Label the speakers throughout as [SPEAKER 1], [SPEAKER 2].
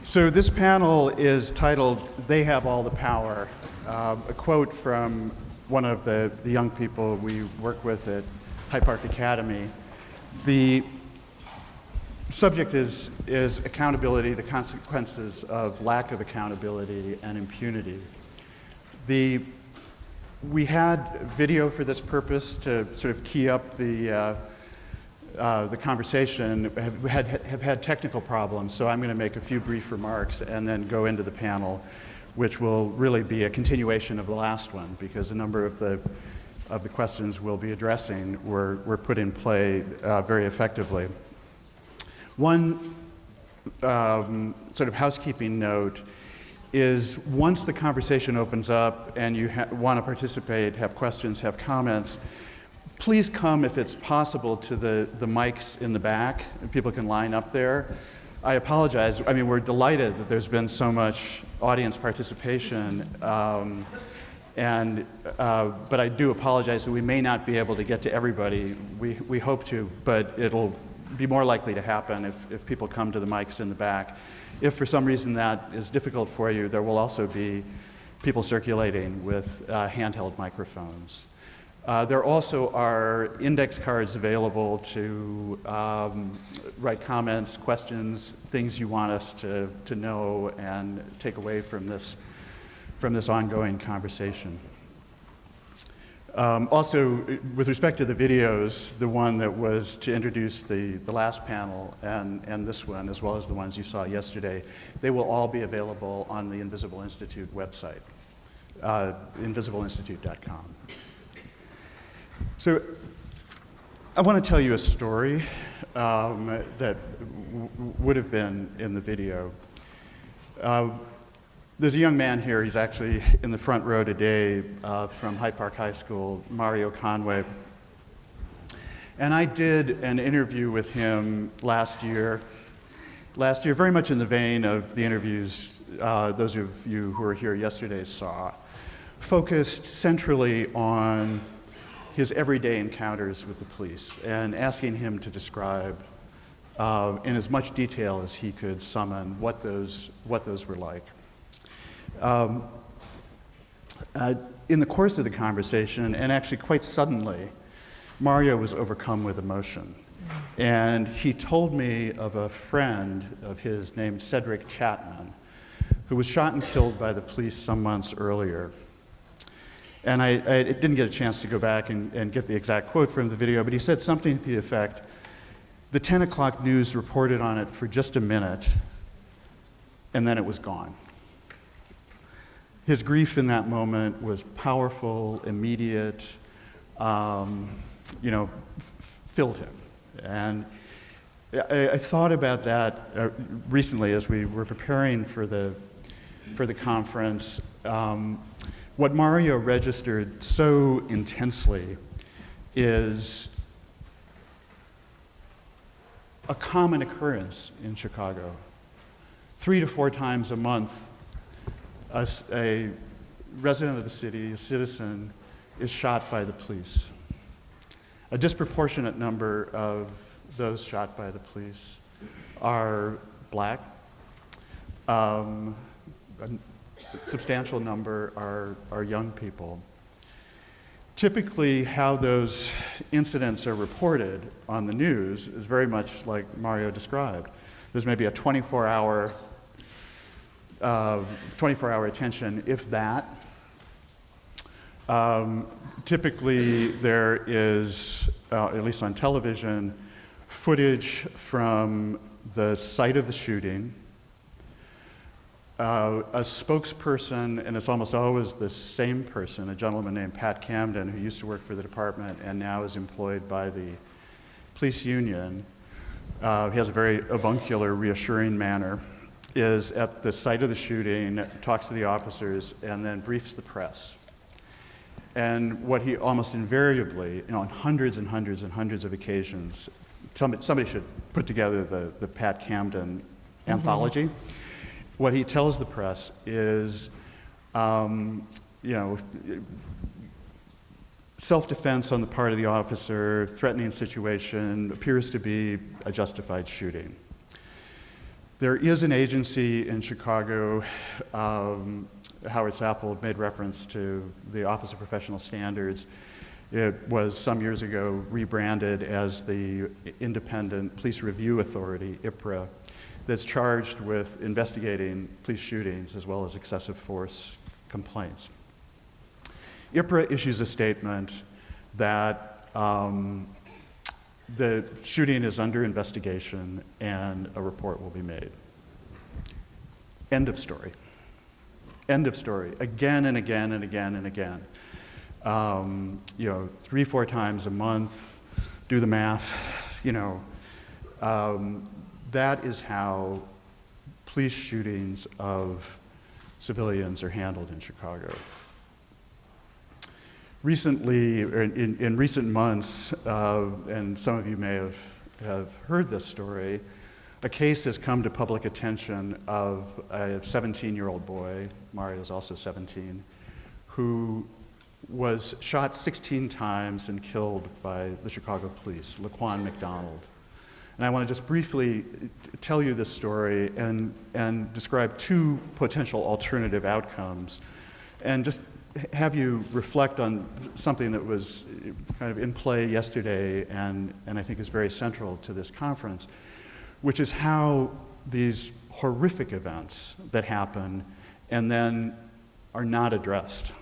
[SPEAKER 1] So this panel is titled, "They Have All the Power," a quote from one of the young people we work with at Hyde Park Academy. The subject is accountability, the consequences of lack of accountability and impunity. We had video for this purpose to sort of key up the conversation. Have had technical problems, so I'm going to make a few brief remarks and then go into the panel, which will really be a continuation of the last one, because a number of the questions we'll be addressing were put in play very effectively. One sort of housekeeping note is, once the conversation opens up and you want to participate, have questions, have comments, please come, if it's possible, to the mics in the back, and people can line up there. I apologize. I mean, we're delighted that there's been so much audience participation, but I do apologize that we may not be able to get to everybody. We hope to, but it'll be more likely to happen if people come to the mics in the back. If for some reason that is difficult for you, there will also be people circulating with handheld microphones. There also are index cards available to write comments, questions, things you want us to know and take away from this ongoing conversation. Also, with respect to the videos, the one that was to introduce the last panel and this one, as well as the ones you saw yesterday, they will all be available on the Invisible Institute website, invisibleinstitute.com. So I want to tell you a story that would have been in the video. There's a young man here, he's actually in the front row today, from Hyde Park High School, Mario Conway. And I did an interview with him last year, very much in the vein of the interviews those of you who were here yesterday saw, focused centrally on his everyday encounters with the police and asking him to describe in as much detail as he could summon what those were like. In the course of the conversation, and actually quite suddenly, Mario was overcome with emotion. And he told me of a friend of his named Cedric Chapman, who was shot and killed by the police some months earlier. And I didn't get a chance to go back and get the exact quote from the video, but he said something to the effect, the 10 o'clock news reported on it for just a minute, and then it was gone. His grief in that moment was powerful, immediate, filled him. And I thought about that recently as we were preparing for the conference. What Mario registered so intensely is a common occurrence in Chicago. 3 to 4 times a month, a resident of the city, a citizen, is shot by the police. A disproportionate number of those shot by the police are black. A substantial number are young people. Typically, how those incidents are reported on the news is very much like Mario described. There's maybe a 24-hour attention, if that. Typically, there is, at least on television, footage from the site of the shooting. A spokesperson, and it's almost always the same person, a gentleman named Pat Camden, who used to work for the department and now is employed by the police union. He has a very avuncular, reassuring manner, is at the site of the shooting, talks to the officers, and then briefs the press. And what he almost invariably, on hundreds and hundreds and hundreds of occasions, somebody should put together the Pat Camden anthology. What he tells the press is, self-defense on the part of the officer, threatening situation, appears to be a justified shooting. There is an agency in Chicago, Howard Saffold made reference to the Office of Professional Standards. It was some years ago rebranded as the Independent Police Review Authority, IPRA, that's charged with investigating police shootings as well as excessive force complaints. IPRA issues a statement that the shooting is under investigation and a report will be made. End of story. End of story. Again and again and again and again. 3-4 times a month, do the math, that is how police shootings of civilians are handled in Chicago. Recently, or in recent months, and some of you may have heard this story, a case has come to public attention of a 17-year-old boy, Mario is also 17, who was shot 16 times and killed by the Chicago police, Laquan McDonald. And I want to just briefly tell you this story and describe two potential alternative outcomes, and just have you reflect on something that was kind of in play yesterday and I think is very central to this conference, which is how these horrific events that happen and then are not addressed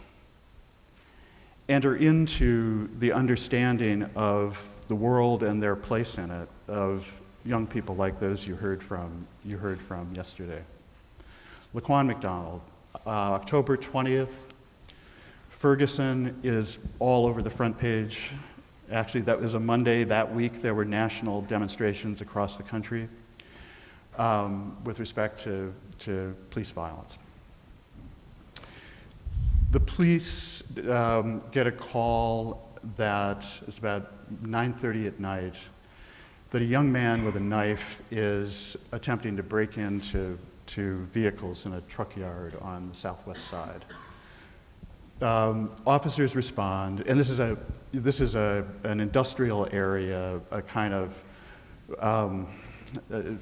[SPEAKER 1] enter into the understanding of the world and their place in it, of young people like those you heard from yesterday. Laquan McDonald, October 20th, Ferguson is all over the front page. Actually, that was a Monday that week. There were national demonstrations across the country with respect to police violence. The police get a call that it's about 9:30 at night that a young man with a knife is attempting to break into vehicles in a truck yard on the southwest side. Officers respond, and this is an industrial area, a kind of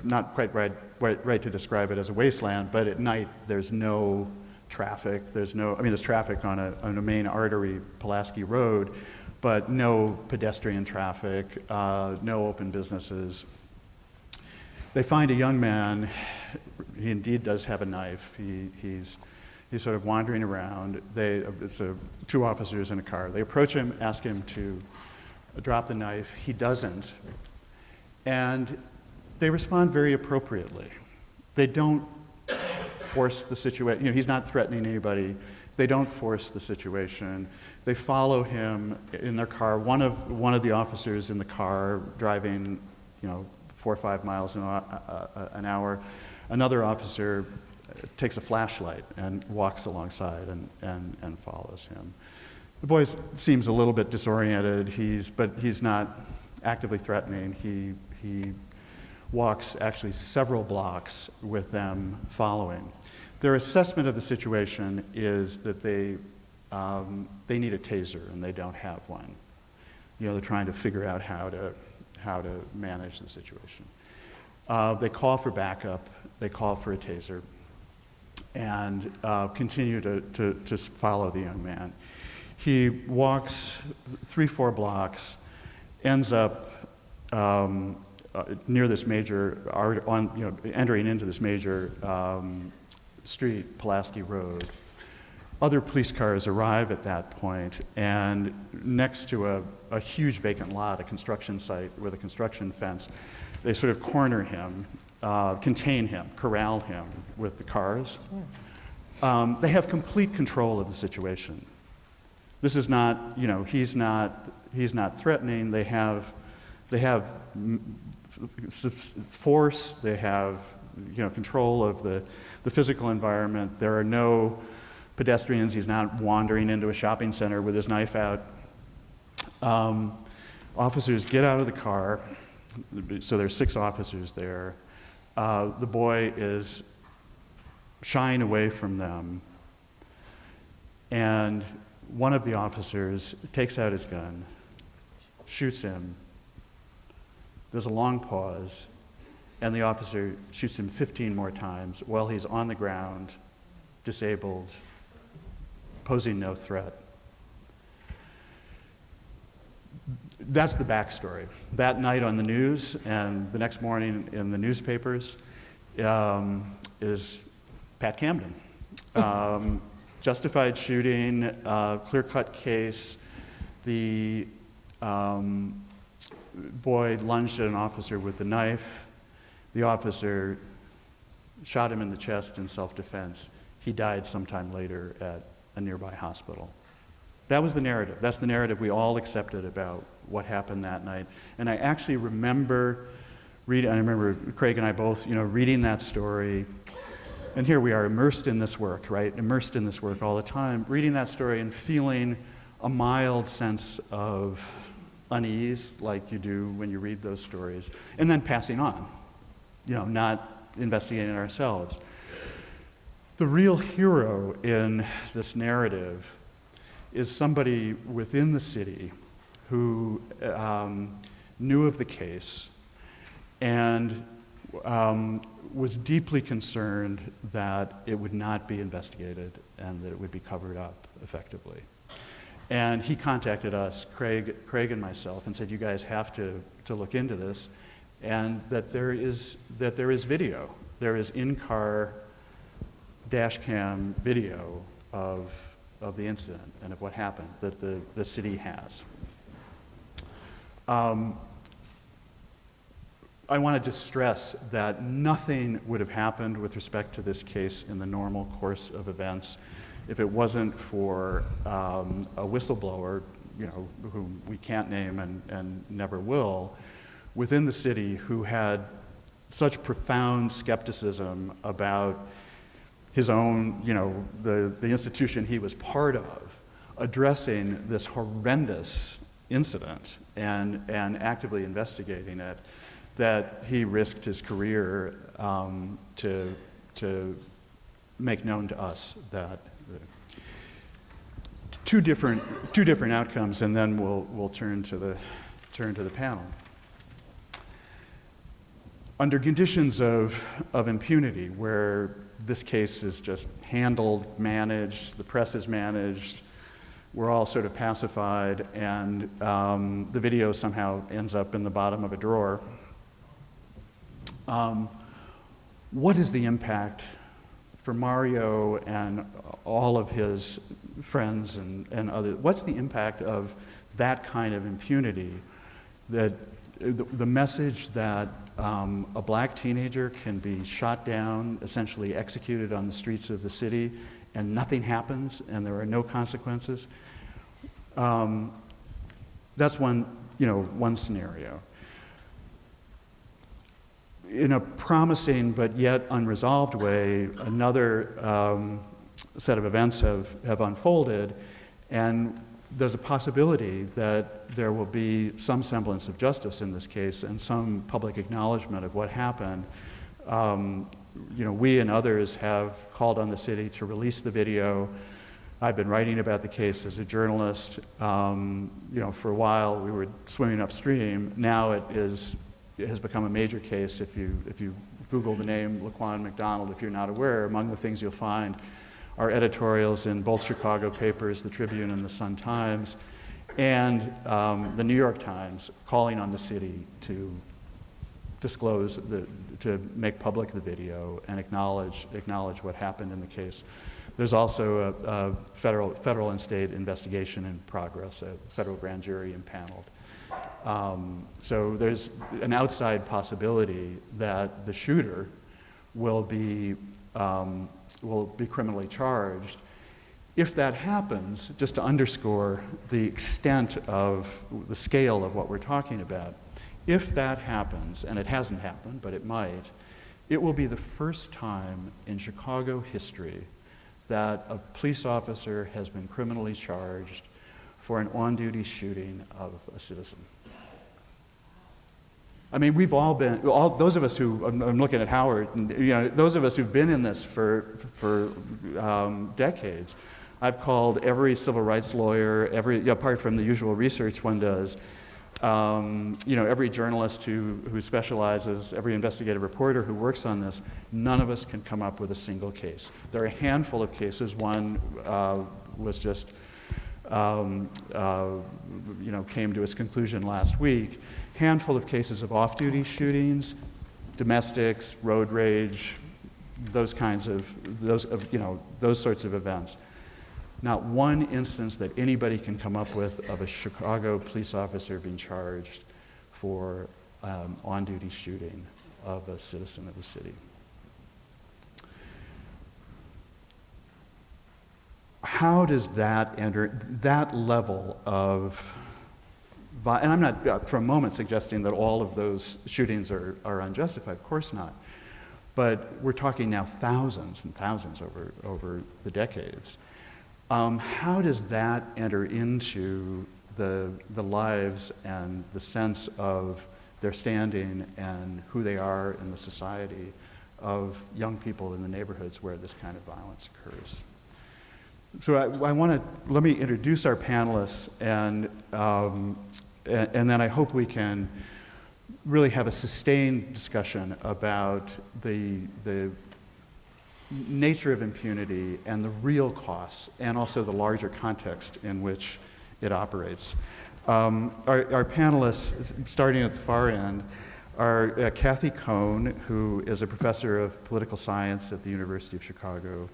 [SPEAKER 1] not quite right to describe it as a wasteland, but at night there's no traffic. There's traffic on a main artery, Pulaski Road, but no pedestrian traffic, no open businesses. They find a young man. He indeed does have a knife. He's sort of wandering around. It's two officers in a car. They approach him, ask him to drop the knife. He doesn't. And they respond very appropriately. They don't force the situation. He's not threatening anybody. They don't force the situation. They follow him in their car. One of the officers in the car driving, 4 or 5 miles an hour. Another officer takes a flashlight and walks alongside and follows him. The boy seems a little bit disoriented, but he's not actively threatening. He walks actually several blocks with them following. Their assessment of the situation is that they need a taser and they don't have one. They're trying to figure out how to manage the situation. They call for backup. They call for a taser and continue to follow the young man. He walks 3-4 blocks, ends up near this major, entering into this major street, Pulaski Road. Other police cars arrive at that point, and next to a huge vacant lot, a construction site with a construction fence, they sort of corner him, contain him, corral him with the cars. They have complete control of the situation. This is not, he's not threatening. They have force. They have, control of the physical environment. There are no pedestrians. He's not wandering into a shopping center with his knife out. Officers get out of the car. So there's 6 officers there. The boy is shying away from them. And one of the officers takes out his gun, shoots him. There's a long pause. and the officer shoots him 15 more times while he's on the ground, disabled, posing no threat. That's the backstory. That night on the news and the next morning in the newspapers is Pat Camden. Justified shooting, clear-cut case. The boy lunged at an officer with the knife. The officer shot him in the chest in self-defense. He died sometime later at a nearby hospital. That was the narrative. That's the narrative we all accepted about what happened that night. And I actually remember reading, I remember Craig and I both, reading that story. And here we are immersed in this work, right? Immersed in this work all the time, reading that story and feeling a mild sense of unease, like you do when you read those stories, and then passing on, not investigating ourselves. The real hero in this narrative is somebody within the city who knew of the case and was deeply concerned that it would not be investigated and that it would be covered up effectively. And he contacted us, Craig and myself, and said, you guys have to look into this, and that there is video. There is in-car dash cam video of the incident and of what happened that the city has. I wanted to stress that nothing would have happened with respect to this case in the normal course of events if it wasn't for a whistleblower, whom we can't name and never will, within the city who had such profound skepticism about his own, the institution he was part of, addressing this horrendous incident and actively investigating it, that he risked his career to make known to us that two different outcomes, and then we'll turn to the panel. Under conditions of impunity, where this case is just handled, managed, the press is managed, we're all sort of pacified, and the video somehow ends up in the bottom of a drawer. What is the impact for Mario and all of his friends and others? What's the impact of that kind of impunity? That the message that a black teenager can be shot down, essentially executed on the streets of the city, and nothing happens, and there are no consequences. That's one scenario. In a promising but yet unresolved way, another set of events have unfolded, and there's a possibility that there will be some semblance of justice in this case and some public acknowledgement of what happened. We and others have called on the city to release the video. I've been writing about the case as a journalist. For a while we were swimming upstream. Now it has become a major case. If you Google the name Laquan McDonald, if you're not aware, among the things you'll find are editorials in both Chicago papers, the Tribune and the Sun-Times, and the New York Times, calling on the city to disclose, to make public the video and acknowledge what happened in the case. There's also a federal and state investigation in progress, a federal grand jury impaneled. So there's an outside possibility that the shooter will be criminally charged. If that happens, just to underscore the extent of the scale of what we're talking about, if that happens, and it hasn't happened, but it might, it will be the first time in Chicago history that a police officer has been criminally charged for an on-duty shooting of a citizen. I mean, we've all been, those of us who, I'm looking at Howard, and, those of us who've been in this for decades, I've called every civil rights lawyer, apart from the usual research one does, Every journalist who specializes, every investigative reporter who works on this, none of us can come up with a single case. There are a handful of cases. One was just, came to its conclusion last week. Handful of cases of off-duty shootings, domestics, road rage, those sorts of events. Not one instance that anybody can come up with of a Chicago police officer being charged for on-duty shooting of a citizen of the city. How does that enter that level of, and I'm not for a moment suggesting that all of those shootings are unjustified, of course not. But we're talking now thousands and thousands over the decades. How does that enter into the lives and the sense of their standing and who they are in the society of young people in the neighborhoods where this kind of violence occurs? So let me introduce our panelists, and then I hope we can really have a sustained discussion about the nature of impunity and the real costs, and also the larger context in which it operates. Our panelists, starting at the far end, are Cathy Cohen, who is a professor of political science at the University of Chicago.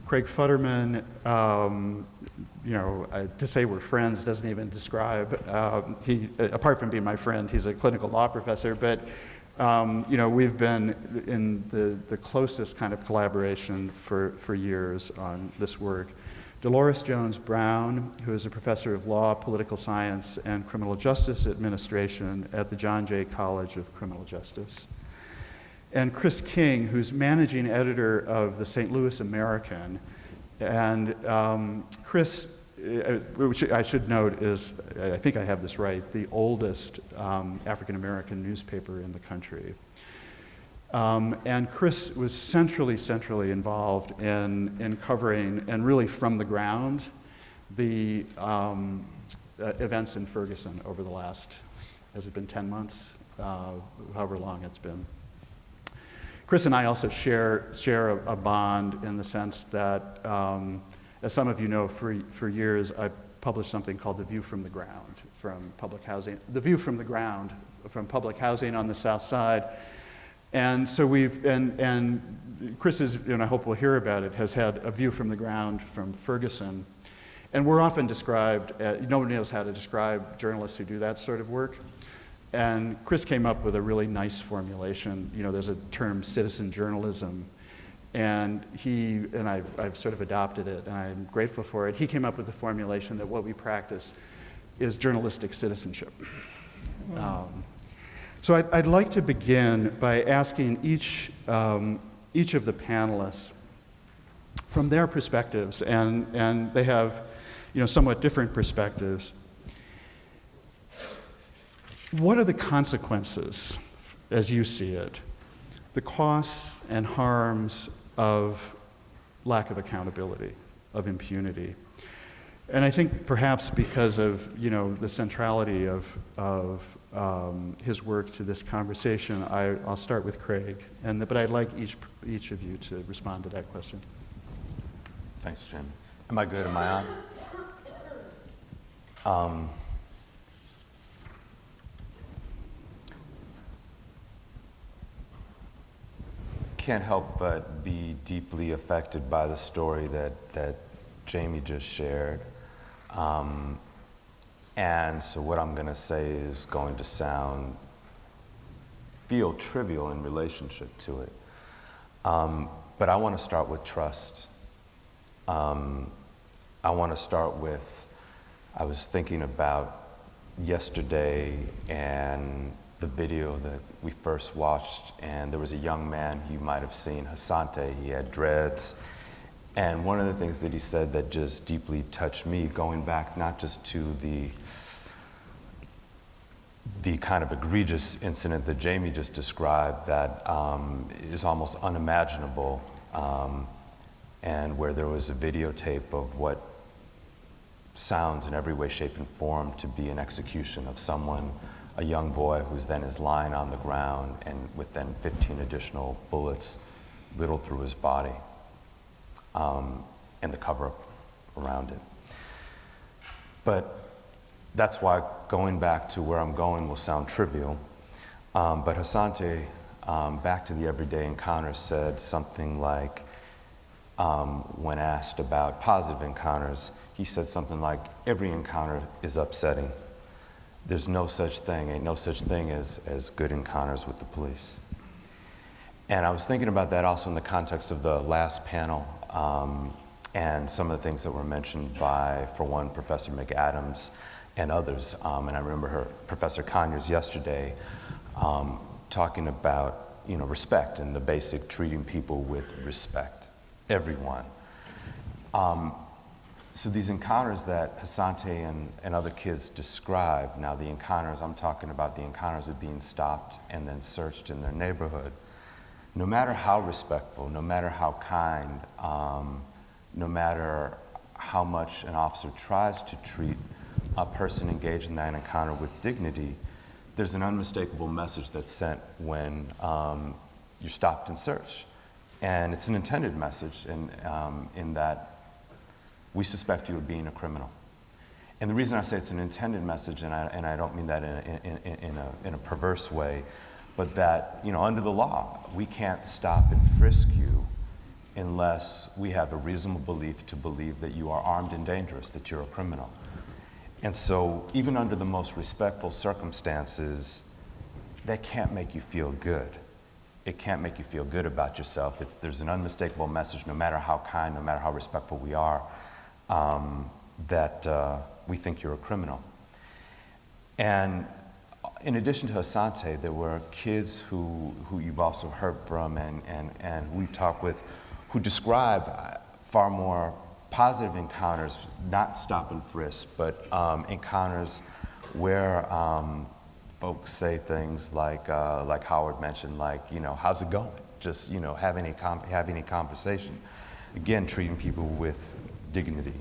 [SPEAKER 1] Craig Futterman, to say we're friends doesn't even describe. He, apart from being my friend, he's a clinical law professor, but we've been in the closest kind of collaboration for years on this work. Delores Jones-Brown, who is a professor of law, political science, and criminal justice administration at the John Jay College of Criminal Justice. And Chris King, who's managing editor of the St. Louis American. And Chris, which I should note is, I think I have this right, the oldest African-American newspaper in the country. And Chris was centrally involved in covering, and really from the ground, the events in Ferguson over the last, has it been 10 months? However long it's been. Chris and I also share a bond in the sense that, as some of you know, for years I published something called The View from the Ground from public housing. The View from the Ground from public housing on the South Side. And so and Chris is, and I hope we'll hear about it, has had a view from the ground from Ferguson. And we're often described, nobody knows how to describe journalists who do that sort of work. And Chris came up with a really nice formulation. There's a term, citizen journalism, and I've sort of adopted it, and I'm grateful for it. He came up with the formulation that what we practice is journalistic citizenship. So I'd like to begin by asking each of the panelists from their perspectives, and they have, somewhat different perspectives. What are the consequences, as you see it, the costs and harms of lack of accountability, of impunity? And I think perhaps because of the centrality of his work to this conversation, I'll start with Craig, but I'd like each of you to respond to that question.
[SPEAKER 2] Thanks, Jim. Am I good? Am I on? Can't help but be deeply affected by the story that Jamie just shared. And so what I'm going to say is going to feel trivial in relationship to it. But I want to start with trust. I want to start with, I was thinking about yesterday and the video that we first watched, and there was a young man, you might have seen, Hasante. He had dreads, and one of the things that he said that just deeply touched me, going back not just to the kind of egregious incident that Jamie just described that is almost unimaginable, and where there was a videotape of what sounds in every way, shape, and form to be an execution of someone, a young boy who's then is lying on the ground and with then 15 additional bullets riddled through his body, and the cover-up around it. But that's why going back to where I'm going will sound trivial, but Asante, back to the everyday encounters, said something like, when asked about positive encounters, he said something like, every encounter is upsetting. There's no such thing, ain't no such thing as good encounters with the police. And I was thinking about that also in the context of the last panel, and some of the things that were mentioned by, for one, Professor McAdams and others. And I remember Professor Conyers yesterday talking about, respect and the basic treating people with respect, everyone. So these encounters that Asante and other kids describe, now the encounters, I'm talking about the encounters of being stopped and then searched in their neighborhood. No matter how respectful, no matter how kind, no matter how much an officer tries to treat a person engaged in that encounter with dignity, there's an unmistakable message that's sent when you're stopped and searched. And it's an intended message in that we suspect you of being a criminal. And the reason I say it's an intended message, and I don't mean that in a perverse way, but that, under the law, we can't stop and frisk you unless we have a reasonable belief to believe that you are armed and dangerous, that you're a criminal. And so even under the most respectful circumstances, that can't make you feel good. It can't make you feel good about yourself. There's an unmistakable message, no matter how kind, no matter how respectful we are, that we think you're a criminal. And in addition to Asante, there were kids who you've also heard from and who we've talked with who describe far more positive encounters, not stop and frisk, but encounters where folks say things like Howard mentioned, like, how's it going? Just, having a conversation. Again, treating people with dignity.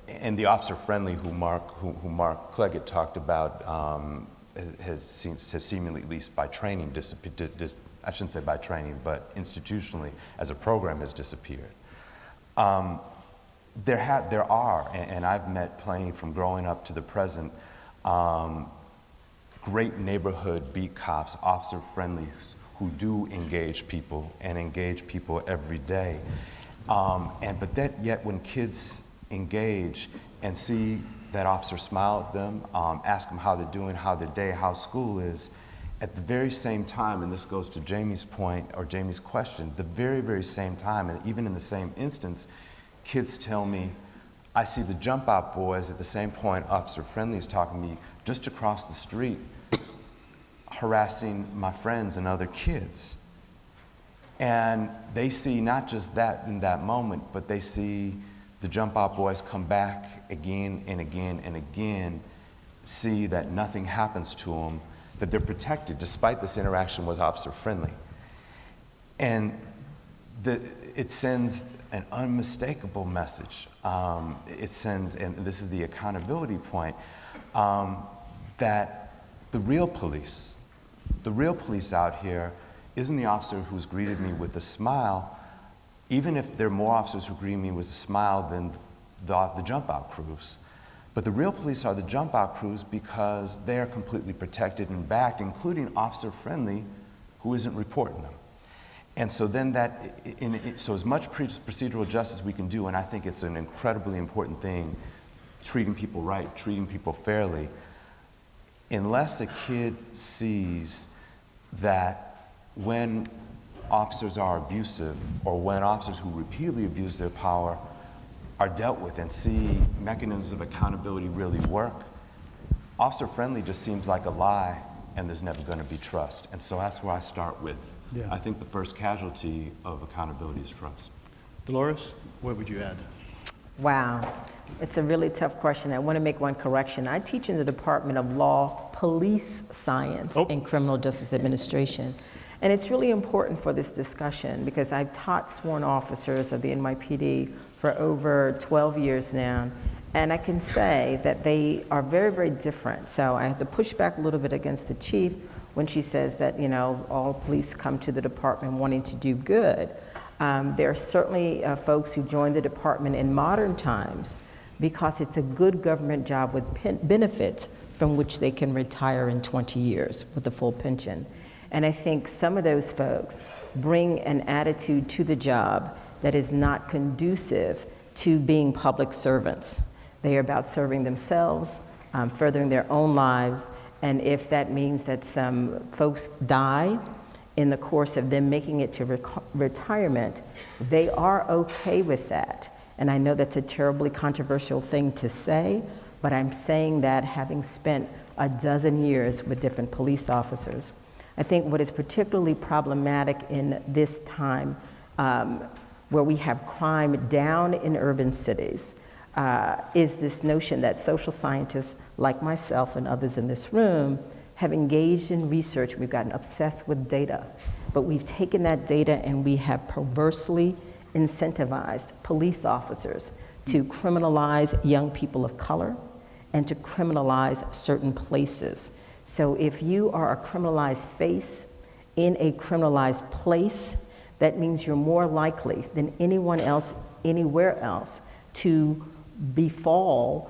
[SPEAKER 2] And the officer friendly who Mark Cleggett talked about has seemingly, at least by training, I shouldn't say by training, but institutionally as a program has disappeared. There are, and I've met plenty from growing up to the present, great neighborhood beat cops, officer friendlies who do engage people and engage people every day. But yet when kids engage and see that officer smile at them, ask them how they're doing, how their day, how school is, at the very same time, and this goes to Jamie's point or Jamie's question, the very, very same time, and even in the same instance, kids tell me, I see the jump out boys at the same point Officer Friendly is talking to me just across the street, harassing my friends and other kids. And they see not just that in that moment, but they see the jump out boys come back again and again and again, see that nothing happens to them, that they're protected despite this interaction with Officer Friendly. And it sends an unmistakable message. It sends, and this is the accountability point, that the real police out here isn't the officer who's greeted me with a smile, even if there are more officers who greet me with a smile than the jump out crews. But the real police are the jump out crews because they are completely protected and backed, including Officer Friendly, who isn't reporting them. And so then so as much procedural justice we can do, and I think it's an incredibly important thing, treating people right, treating people fairly, unless a kid sees that when officers are abusive or when officers who repeatedly abuse their power are dealt with and see mechanisms of accountability really work, Officer Friendly just seems like a lie and there's never going to be trust. And so that's where I start with. Yeah. I think the first casualty of accountability is trust.
[SPEAKER 1] Delores, what would you add?
[SPEAKER 3] Wow, it's a really tough question. I want to make one correction. I teach in the Department of Law, Police Science, and Criminal Justice Administration. And it's really important for this discussion because I've taught sworn officers of the NYPD for over 12 years now, and I can say that they are very, very different. So I have to push back a little bit against the chief when she says that, all police come to the department wanting to do good. There are certainly folks who join the department in modern times because it's a good government job with benefits from which they can retire in 20 years with a full pension. And I think some of those folks bring an attitude to the job that is not conducive to being public servants. They are about serving themselves, furthering their own lives, and if that means that some folks die in the course of them making it to retirement, they are okay with that. And I know that's a terribly controversial thing to say, but I'm saying that having spent a dozen years with different police officers. I think what is particularly problematic in this time where we have crime down in urban cities is this notion that social scientists like myself and others in this room have engaged in research. We've gotten obsessed with data, but we've taken that data and we have perversely incentivized police officers to criminalize young people of color and to criminalize certain places. So if you are a criminalized face in a criminalized place, that means you're more likely than anyone else, anywhere else, to become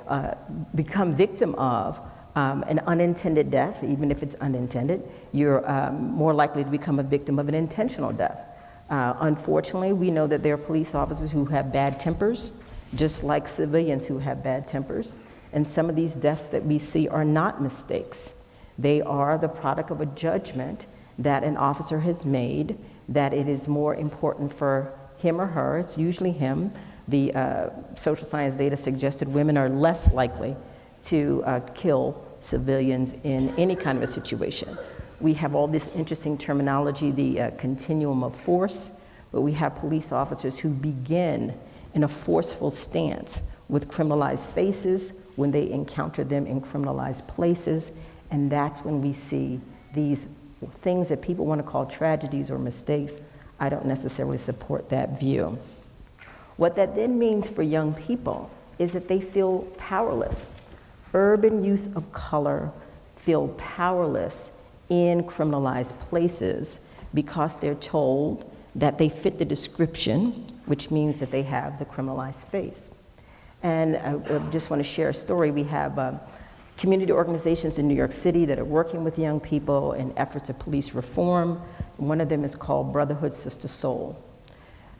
[SPEAKER 3] victim of an unintended death. Even if it's unintended, you're more likely to become a victim of an intentional death. Unfortunately, we know that there are police officers who have bad tempers, just like civilians who have bad tempers. And some of these deaths that we see are not mistakes. They are the product of a judgment that an officer has made, that it is more important for him or her, it's usually him. The social science data suggested women are less likely to kill civilians in any kind of a situation. We have all this interesting terminology, the continuum of force, but we have police officers who begin in a forceful stance with criminalized faces when they encounter them in criminalized places, and that's when we see these things that people want to call tragedies or mistakes. I don't necessarily support that view. What that then means for young people is that they feel powerless. Urban youth of color feel powerless in criminalized places because they're told that they fit the description, which means that they have the criminalized face. And I just want to share a story. We have community organizations in New York City that are working with young people in efforts of police reform. One of them is called Brotherhood Sister Soul.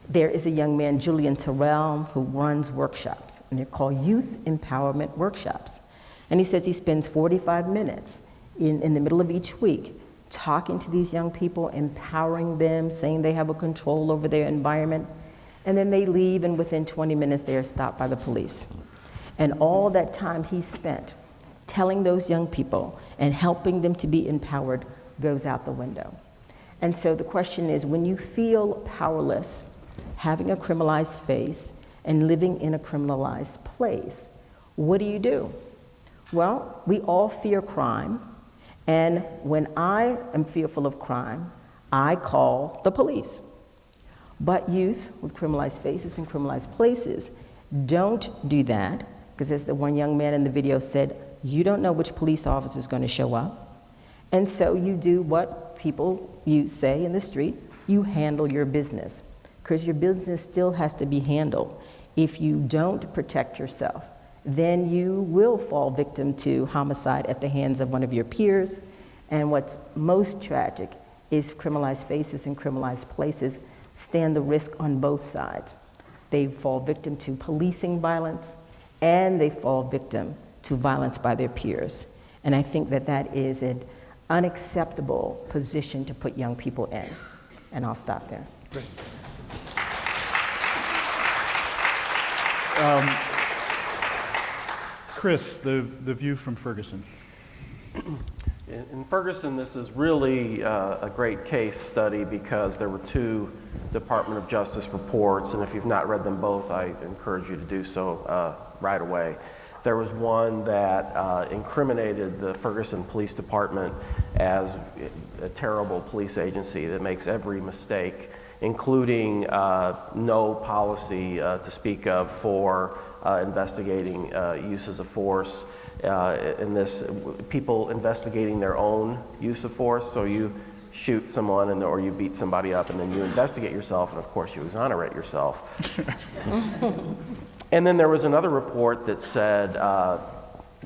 [SPEAKER 3] There is a young man, Julian Terrell, who runs workshops, and they're called Youth Empowerment Workshops. And he says he spends 45 minutes in the middle of each week talking to these young people, empowering them, saying they have a control over their environment, and then they leave, and within 20 minutes they are stopped by the police. And all that time he spent telling those young people and helping them to be empowered goes out the window. And so the question is, when you feel powerless, having a criminalized face and living in a criminalized place, what do? Well, we all fear crime, and when I am fearful of crime, I call the police. But youth with criminalized faces and criminalized places don't do that, because as the one young man in the video said, you don't know which police officer is going to show up. And so you do what you say in the street, you handle your business, because your business still has to be handled. If you don't protect yourself, then you will fall victim to homicide at the hands of one of your peers. And what's most tragic is criminalized faces and criminalized places stand the risk on both sides. They fall victim to policing violence, and they fall victim to violence by their peers. And I think that that is an unacceptable position to put young people in. And I'll stop there.
[SPEAKER 1] Great. Chris, the view from Ferguson.
[SPEAKER 4] In Ferguson, this is really a great case study because there were two Department of Justice reports, and if you've not read them both, I encourage you to do so right away. There was one that incriminated the Ferguson Police Department as a terrible police agency that makes every mistake, including no policy to speak of for investigating uses of force. In this, people investigating their own use of force. So you shoot someone or you beat somebody up, and then you investigate yourself, and of course you exonerate yourself. And then there was another report that said,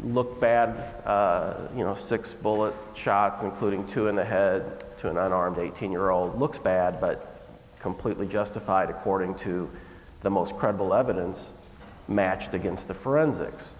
[SPEAKER 4] look bad, 6 bullet shots, including 2 in the head to an unarmed 18-year-old. Looks bad, but completely justified according to the most credible evidence matched against the forensics.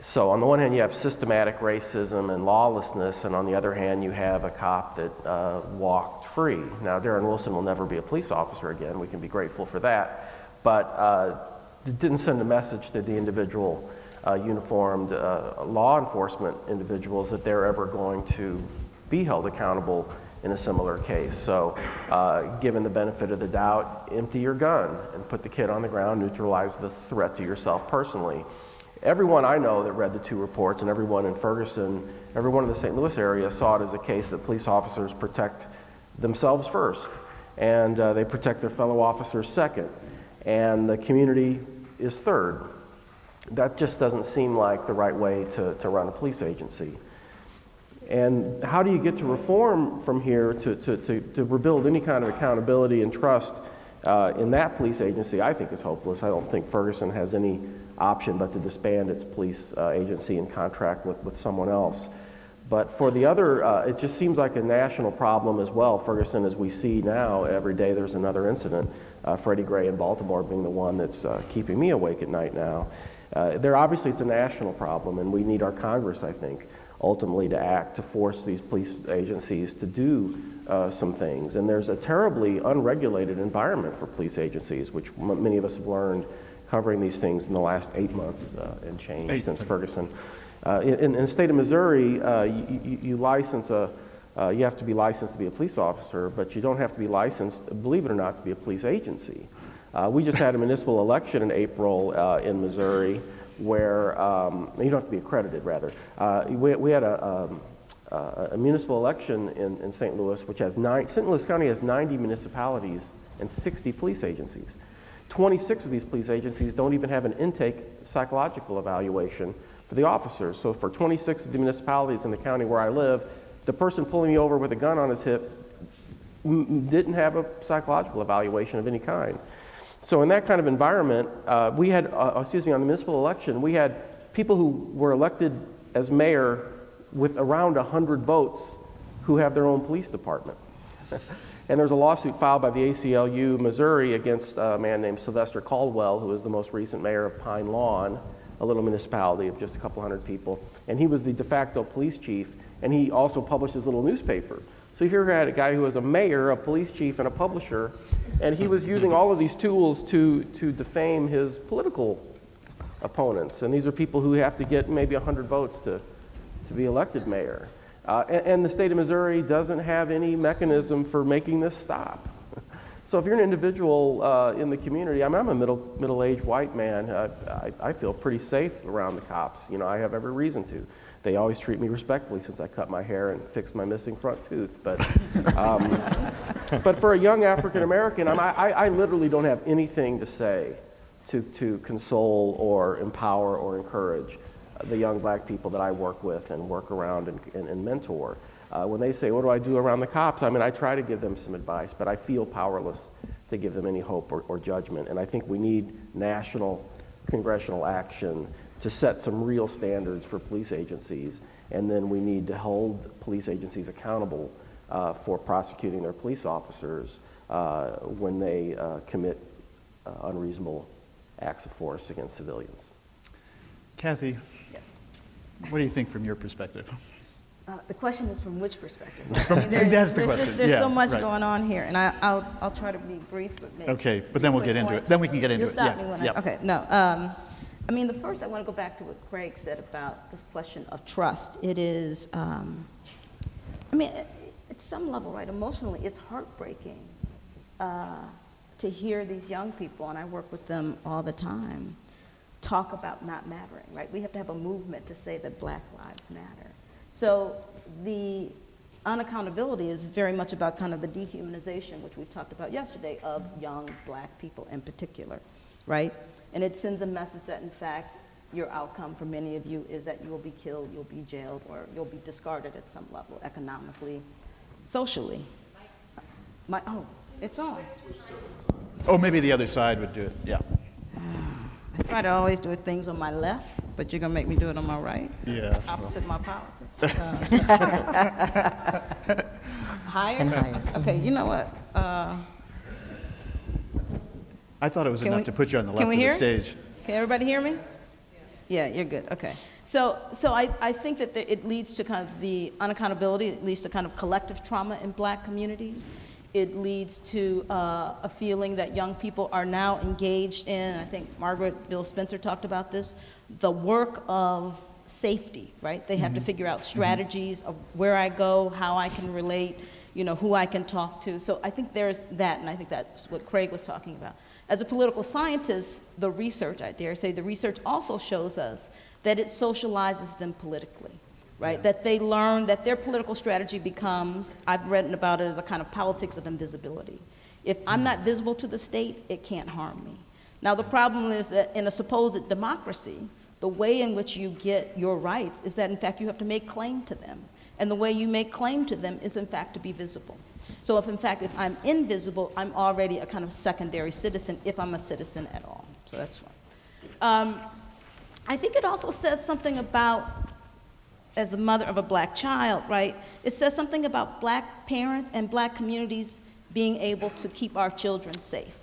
[SPEAKER 4] So on the one hand, you have systematic racism and lawlessness, and on the other hand, you have a cop that walked free. Now, Darren Wilson will never be a police officer again. We can be grateful for that. But it didn't send a message to the individual uniformed law enforcement individuals that they're ever going to be held accountable in a similar case. So given the benefit of the doubt, empty your gun and put the kid on the ground, neutralize the threat to yourself personally. Everyone I know that read the 2 reports, and everyone in Ferguson, everyone in the St. Louis area saw it as a case that police officers protect themselves first, and they protect their fellow officers second, and the community is third. That just doesn't seem like the right way to run a police agency. And how do you get to reform from here to rebuild any kind of accountability and trust in that police agency? I think is hopeless. I don't think Ferguson has any option but to disband its police agency and contract with someone else. But for the other, it just seems like a national problem as well. Ferguson, as we see now, every day there's another incident. Freddie Gray in Baltimore being the one that's keeping me awake at night now. Obviously it's a national problem, and we need our Congress, I think, ultimately to act to force these police agencies to do some things. And there's a terribly unregulated environment for police agencies, which many of us have learned covering these things in the last 8 months and change since Ferguson. In the state of Missouri, you have to be licensed to be a police officer, but you don't have to be licensed, believe it or not, to be a police agency. We just had a municipal election in April in Missouri where, you don't have to be accredited, rather. We had a municipal election in St. Louis, which has St. Louis County has 90 municipalities and 60 police agencies. 26 of these police agencies don't even have an intake psychological evaluation for the officers. So for 26 of the municipalities in the county where I live, the person pulling me over with a gun on his hip didn't have a psychological evaluation of any kind. So in that kind of environment, we had, on the municipal election, we had people who were elected as mayor with around 100 votes who have their own police department. And there's a lawsuit filed by the ACLU Missouri against a man named Sylvester Caldwell, who is the most recent mayor of Pine Lawn, a little municipality of just a couple hundred people. And he was the de facto police chief, and he also published his little newspaper. So here we had a guy who was a mayor, a police chief, and a publisher, and he was using all of these tools to defame his political opponents. And these are people who have to get maybe 100 votes to be elected mayor. And the state of Missouri doesn't have any mechanism for making this stop. So if you're an individual in the community, I'm a middle-aged white man. I feel pretty safe around the cops. You know, I have every reason to. They always treat me respectfully since I cut my hair and fixed my missing front tooth. But, but for a young African American, I literally don't have anything to say to console or empower or encourage the young black people that I work with and work around and mentor. When they say, what do I do around the cops? I mean, I try to give them some advice, but I feel powerless to give them any hope or judgment. And I think we need national congressional action to set some real standards for police agencies. And then we need to hold police agencies accountable for prosecuting their police officers when they commit unreasonable acts of force against civilians.
[SPEAKER 1] Kathy,
[SPEAKER 5] Yes.
[SPEAKER 1] what do you think from your perspective?
[SPEAKER 5] The question is from which perspective?
[SPEAKER 1] That's the question.
[SPEAKER 5] There's
[SPEAKER 1] Yeah,
[SPEAKER 5] so much
[SPEAKER 1] right.
[SPEAKER 5] going on here, and I'll try to be brief. But make
[SPEAKER 1] Okay, but then we'll
[SPEAKER 5] quick
[SPEAKER 1] get into it.
[SPEAKER 5] points.
[SPEAKER 1] Then we can get into
[SPEAKER 5] You'll
[SPEAKER 1] it.
[SPEAKER 5] stop
[SPEAKER 1] Yeah,
[SPEAKER 5] me when
[SPEAKER 1] yeah.
[SPEAKER 5] okay, no. I mean, the first, I want to go back to what Craig said about this question of trust. It is, I mean, at some level, right, emotionally, it's heartbreaking to hear these young people, and I work with them all the time, talk about not mattering, right? We have to have a movement to say that Black lives matter. So the unaccountability is very much about kind of the dehumanization, which we talked about yesterday, of young Black people in particular, right? And it sends a message that, in fact, your outcome for many of you is that you will be killed, you'll be jailed, or you'll be discarded at some level, economically, socially. Oh, it's on.
[SPEAKER 1] Oh, maybe the other side would do it, yeah.
[SPEAKER 5] I try to always do things on my left, but you're gonna make me do it on my right?
[SPEAKER 1] Yeah.
[SPEAKER 5] Opposite my politics. Higher?
[SPEAKER 3] And higher.
[SPEAKER 5] Okay, you know what?
[SPEAKER 1] I thought it was enough to put you on the left
[SPEAKER 5] can we
[SPEAKER 1] of the
[SPEAKER 5] hear?
[SPEAKER 1] stage.
[SPEAKER 5] Can everybody hear me? Yeah, you're good, okay. So I think that it leads to kind of the unaccountability, it leads to kind of collective trauma in Black communities. It leads to a feeling that young people are now engaged in, I think Margaret Bill Spencer talked about this, the work of safety, right? They have to figure out strategies of where I go, how I can relate, you know, who I can talk to. So I think there's that, and I think that's what Craig was talking about. As a political scientist, the research, I dare say, the research also shows us that it socializes them politically, right? That they learn that their political strategy becomes, I've written about it as a kind of politics of invisibility. If I'm not visible to the state, it can't harm me. Now the problem is that in a supposed democracy, the way in which you get your rights is that in fact you have to make claim to them. And the way you make claim to them is in fact to be visible. So if I'm invisible, I'm already a kind of secondary citizen if I'm a citizen at all. So that's fine. I think it also says something about, as a mother of a Black child, right? It says something about Black parents and Black communities being able to keep our children safe,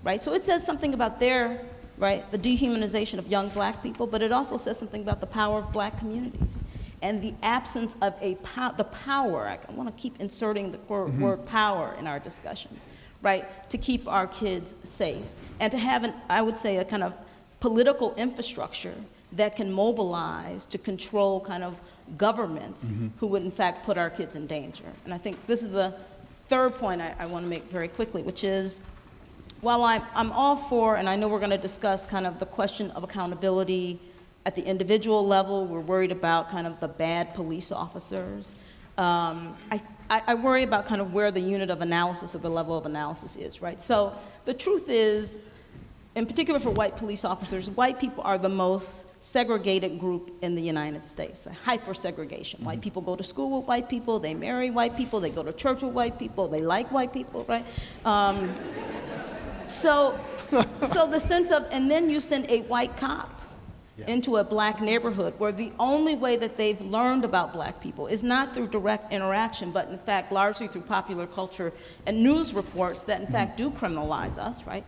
[SPEAKER 5] right? So it says something about their, right, the dehumanization of young Black people, but it also says something about the power of Black communities and the absence of the power. I want to keep inserting the word power in our discussions, right, to keep our kids safe and to have, I would say, a kind of political infrastructure that can mobilize to control kind of governments who would in fact put our kids in danger. And I think this is the third point I want to make very quickly, which is, while I'm all for, and I know we're going to discuss kind of the question of accountability at the individual level, we're worried about kind of the bad police officers. I worry about kind of where the unit of analysis or the level of analysis is, right? So the truth is, in particular for white police officers, white people are the most segregated group in the United States, hyper-segregation. White people go to school with white people, they marry white people, they go to church with white people, they like white people, right? So the sense of, and then you send a white cop into a Black neighborhood where the only way that they've learned about Black people is not through direct interaction, but in fact largely through popular culture and news reports that in fact do criminalize us, right?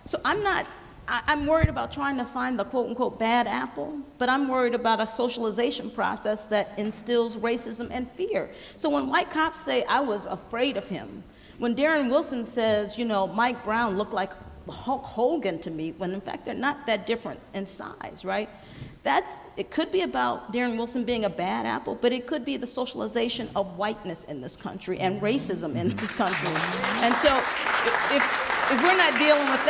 [SPEAKER 5] So I'm worried about trying to find the quote unquote bad apple, but I'm worried about a socialization process that instills racism and fear. So when white cops say, I was afraid of him, when Darren Wilson says, you know, Mike Brown looked like Hulk Hogan to me, when in fact they're not that different in size, right? It could be about Darren Wilson being a bad apple, but it could be the socialization of whiteness in this country and racism in this country. And so if we're not dealing with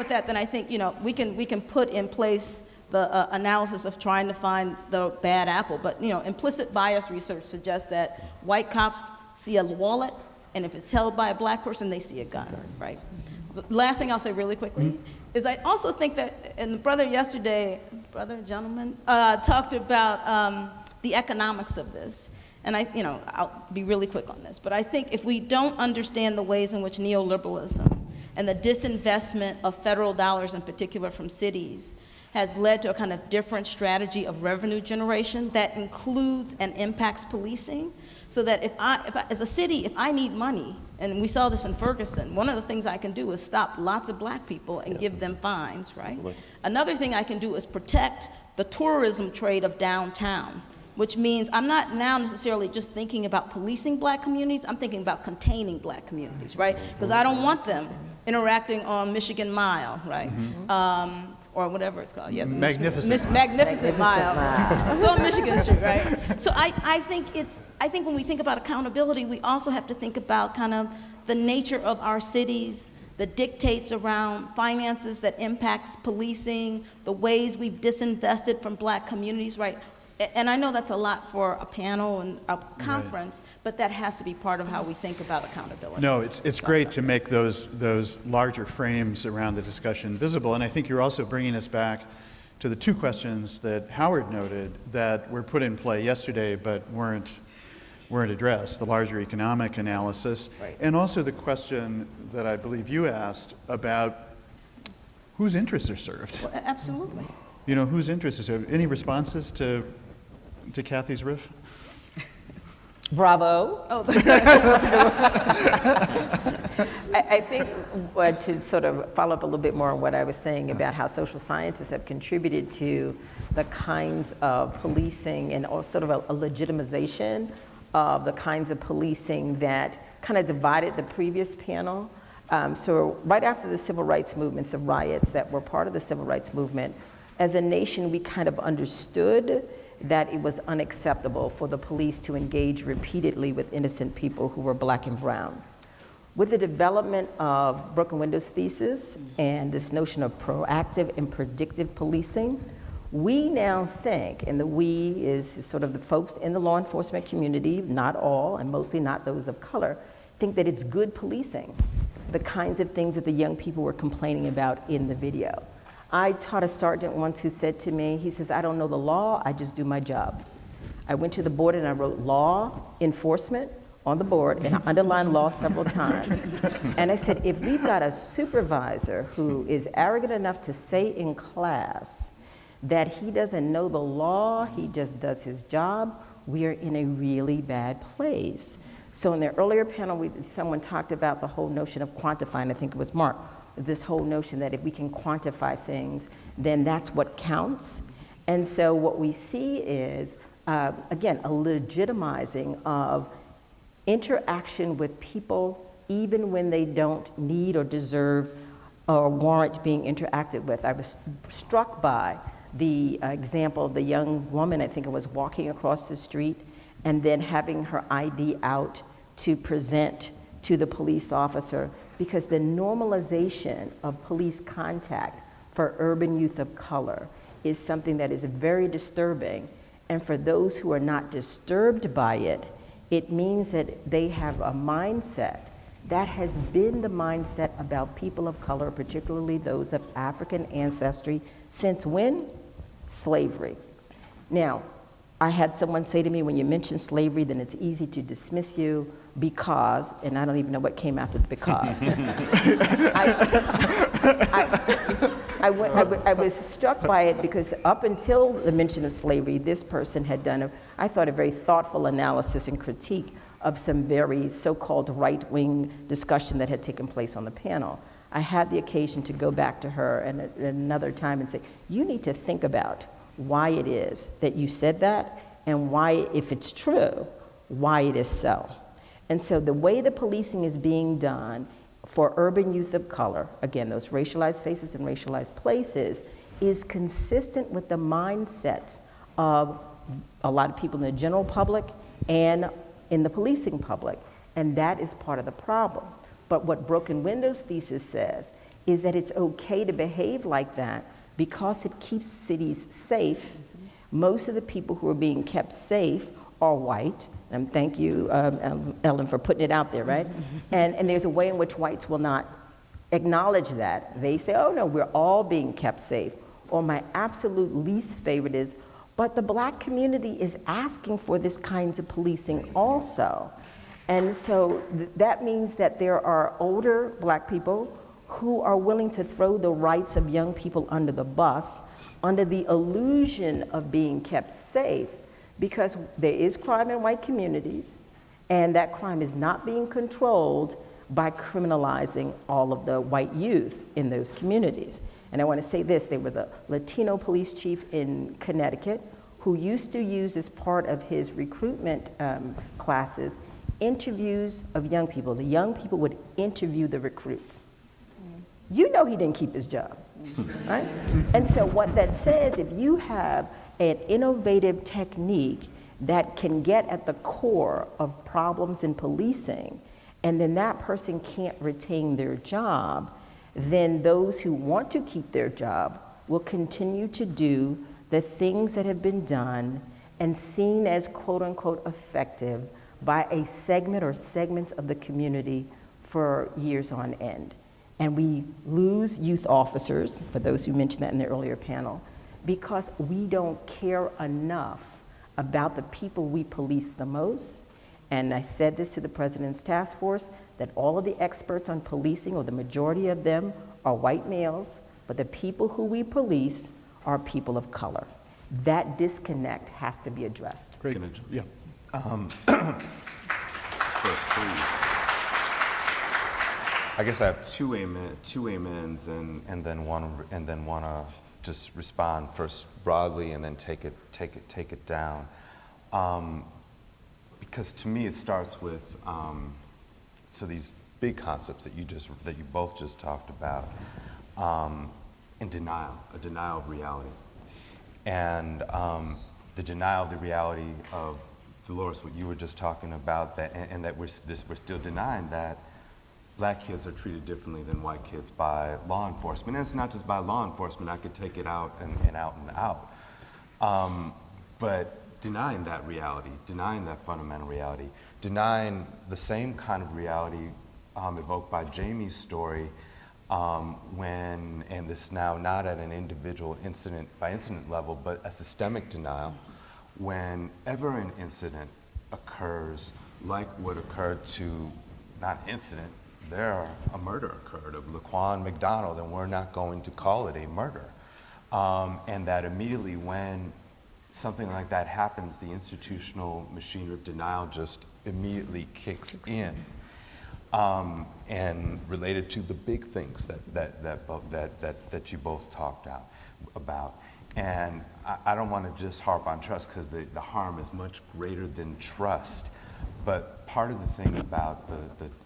[SPEAKER 5] that, then I think, you know, we can put in place the analysis of trying to find the bad apple. But, you know, implicit bias research suggests that white cops see a wallet, and if it's held by a Black person, they see a gun, right? The last thing I'll say really quickly is I also think that, and the gentleman, talked about the economics of this. And I'll be really quick on this, but I think if we don't understand the ways in which neoliberalism and the disinvestment of federal dollars in particular from cities has led to a kind of different strategy of revenue generation that includes and impacts policing, so that if I, as a city, if I need money, and we saw this in Ferguson, one of the things I can do is stop lots of Black people and give them fines, right? Another thing I can do is protect the tourism trade of downtown, which means I'm not now necessarily just thinking about policing Black communities, I'm thinking about containing Black communities, right? Because I don't want them interacting on Michigan Mile, right? Or whatever it's called. Yeah, Magnificent Mile. So on Michigan Street, right? So I think when we think about accountability, we also have to think about kind of the nature of our cities, the dictates around finances that impacts policing, the ways we've disinvested from Black communities, right? And I know that's a lot for a panel and a conference, but that has to be part of how we think about accountability.
[SPEAKER 1] No, it's great to make those larger frames around the discussion visible, and I think you're also bringing us back to the two questions that Howard noted that were put in play yesterday but weren't addressed, the larger economic analysis,
[SPEAKER 3] Right.
[SPEAKER 1] and also the question that I believe you asked about whose interests are served.
[SPEAKER 5] Well, absolutely.
[SPEAKER 1] You know, whose interests are served. Any responses to Cathy's riff?
[SPEAKER 3] Bravo. Oh. I think to sort of follow up a little bit more on what I was saying about how social sciences have contributed to the kinds of policing and also sort of a legitimization of the kinds of policing that kind of divided the previous panel. So right after the civil rights movements, the riots that were part of the civil rights movement, as a nation, we kind of understood that it was unacceptable for the police to engage repeatedly with innocent people who were Black and brown. With the development of Broken Windows thesis and this notion of proactive and predictive policing, we now think, and the we is sort of the folks in the law enforcement community, not all, and mostly not those of color, think that it's good policing, the kinds of things that the young people were complaining about in the video. I taught a sergeant once who said to me, he says, I don't know the law, I just do my job. I went to the board and I wrote law enforcement on the board and I underlined law several times. And I said, if we've got a supervisor who is arrogant enough to say in class that he doesn't know the law, he just does his job, we are in a really bad place. So in the earlier panel, someone talked about the whole notion of quantifying, I think it was Mark, this whole notion that if we can quantify things, then that's what counts. And so what we see is, again, a legitimizing of interaction with people even when they don't need or deserve or warrant being interacted with. I was struck by the example of the young woman, I think it was, walking across the street and then having her ID out to present to the police officer, because the normalization of police contact for urban youth of color is something that is very disturbing. And for those who are not disturbed by it, it means that they have a mindset that has been the mindset about people of color, particularly those of African ancestry, since when? Slavery. Now, I had someone say to me, when you mention slavery, then it's easy to dismiss you because, and I don't even know what came after the because. I was struck by it because up until the mention of slavery, this person had done, I thought, a very thoughtful analysis and critique of some very so-called right-wing discussion that had taken place on the panel. I had the occasion to go back to her and at another time and say, you need to think about why it is that you said that and why, if it's true, why it is so. And so the way the policing is being done for urban youth of color, again, those racialized faces and racialized places, is consistent with the mindsets of a lot of people in the general public and in the policing public. And that is part of the problem. But what Broken Windows thesis says is that it's okay to behave like that because it keeps cities safe. Most of the people who are being kept safe are white, and thank you, Ellen, for putting it out there, right? And there's a way in which whites will not acknowledge that. They say, oh no, we're all being kept safe. Or my absolute least favorite is, but the Black community is asking for this kinds of policing also. And so that means that there are older Black people who are willing to throw the rights of young people under the bus under the illusion of being kept safe, because there is crime in white communities, and that crime is not being controlled by criminalizing all of the white youth in those communities. And I want to say this, there was a Latino police chief in Connecticut who used to use as part of his recruitment classes interviews of young people. The young people would interview the recruits. You know he didn't keep his job, right? And so what that says, if you have an innovative technique that can get at the core of problems in policing and then that person can't retain their job, then those who want to keep their job will continue to do the things that have been done and seen as quote unquote effective by a segment or segments of the community for years on end. And we lose youth officers, for those who mentioned that in the earlier panel, because we don't care enough about the people we police the most. And I said this to the President's task force, that all of the experts on policing, or the majority of them, are white males, but the people who we police are people of color. That disconnect has to be addressed.
[SPEAKER 1] Great. Yeah.
[SPEAKER 2] First, please. I guess I have two amens, and then want to just respond first broadly, and then take it down. Because to me, it starts with so these big concepts that you both just talked about, and a denial of reality, and the denial of the reality of, Delores, what you were just talking about, that we're still denying that Black kids are treated differently than white kids by law enforcement. And it's not just by law enforcement. I could take it out and out. But denying that reality, denying that fundamental reality, denying the same kind of reality evoked by Jamie's story when, and this now not at an individual incident by incident level, but a systemic denial, whenever an incident occurs, like what occurred to, not incident, a murder occurred of Laquan McDonald, and we're not going to call it a murder. And that immediately when something like that happens, the institutional machinery of denial just immediately kicks in. And related to the big things that you both talked about. And I don't want to just harp on trust, because the harm is much greater than trust. But part of the thing about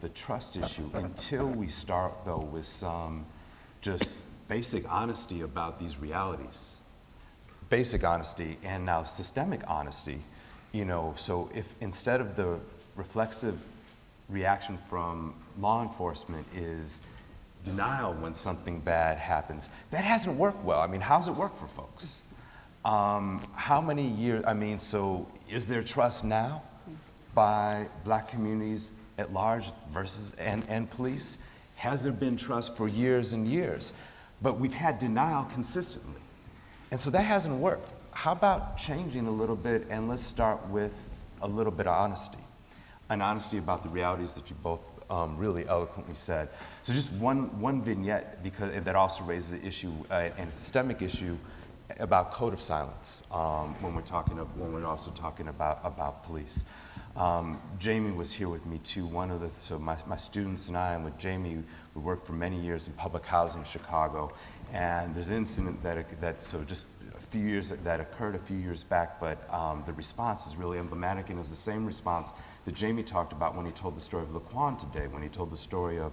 [SPEAKER 2] the trust issue, until we start though with some just basic honesty about these realities, basic honesty and now systemic honesty, so if instead of the reflexive reaction from law enforcement is denial when something bad happens, that hasn't worked well. I mean, how's it work for folks? How many years, so is there trust now by Black communities at large versus and police? Has there been trust for years and years? But we've had denial consistently. And so that hasn't worked. How about changing a little bit, and let's start with a little bit of honesty. An honesty about the realities that you both really eloquently said. So just one vignette, because that also raises an issue, and a systemic issue, about code of silence when we're also talking about police. Jamie was here with me too. So my students and I, and with Jamie, we worked for many years in public housing in Chicago, and there's an incident that occurred a few years back, but the response is really emblematic, and it was the same response that Jamie talked about when he told the story of Laquan today, when he told the story of,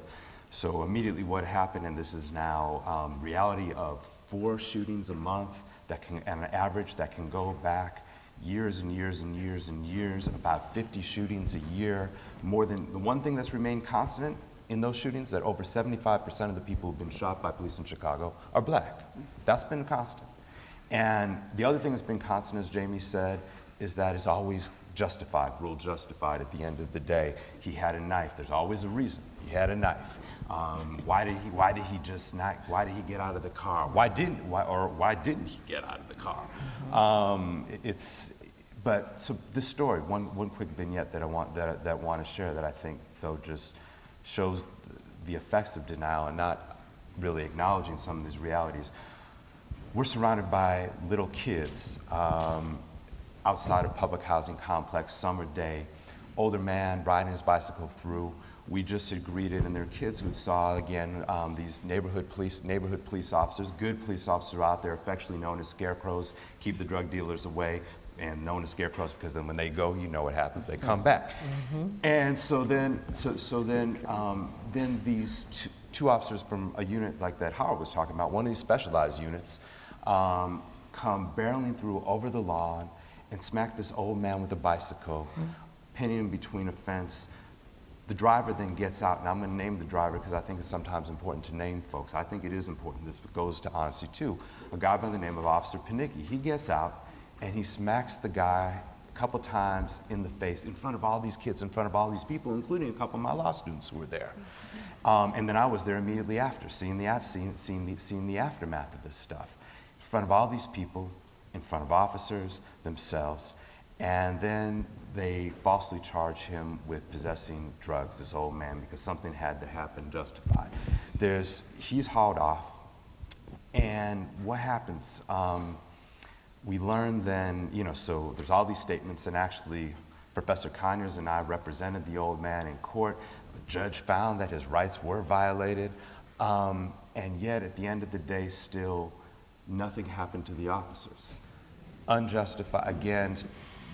[SPEAKER 2] so immediately what happened, and this is now reality of 4 shootings a month, on an average, that can go back years and years and years and years, about 50 shootings a year. The one thing that's remained constant in those shootings, that over 75% of the people who've been shot by police in Chicago are Black. That's been constant. And the other thing that's been constant, as Jamie said, is that it's always justified, ruled justified at the end of the day. He had a knife. There's always a reason. He had a knife. Why did he get out of the car? Why didn't he get out of the car? So this story, one quick vignette that I want to share, that I think though just shows the effects of denial and not really acknowledging some of these realities. We're surrounded by little kids outside of public housing complex, summer day, older man riding his bicycle through. We just had greeted, and there are kids who saw, again, these neighborhood police officers, good police officers out there, affectionately known as scarecrows, keep the drug dealers away, and known as scarecrows because then when they go, you know what happens, they come back. Mm-hmm. And so then these two officers from a unit like that Howard was talking about, one of these specialized units, come barreling through over the lawn and smack this old man with a bicycle, pinning him between a fence, The driver then gets out, and I'm going to name the driver because I think it's sometimes important to name folks. I think it is important. This goes to honesty too. A guy by the name of Officer Panicki. He gets out and he smacks the guy a couple times in the face in front of all these kids, in front of all these people, including a couple of my law students who were there. And then I was there immediately after, seeing the aftermath of this stuff. In front of all these people, in front of officers themselves. And then they falsely charge him with possessing drugs, this old man, because something had to happen justified. He's hauled off, and what happens? We learn then, so there's all these statements, and actually Professor Conyers and I represented the old man in court. The judge found that his rights were violated, and yet at the end of the day, still nothing happened to the officers. Unjustified, again,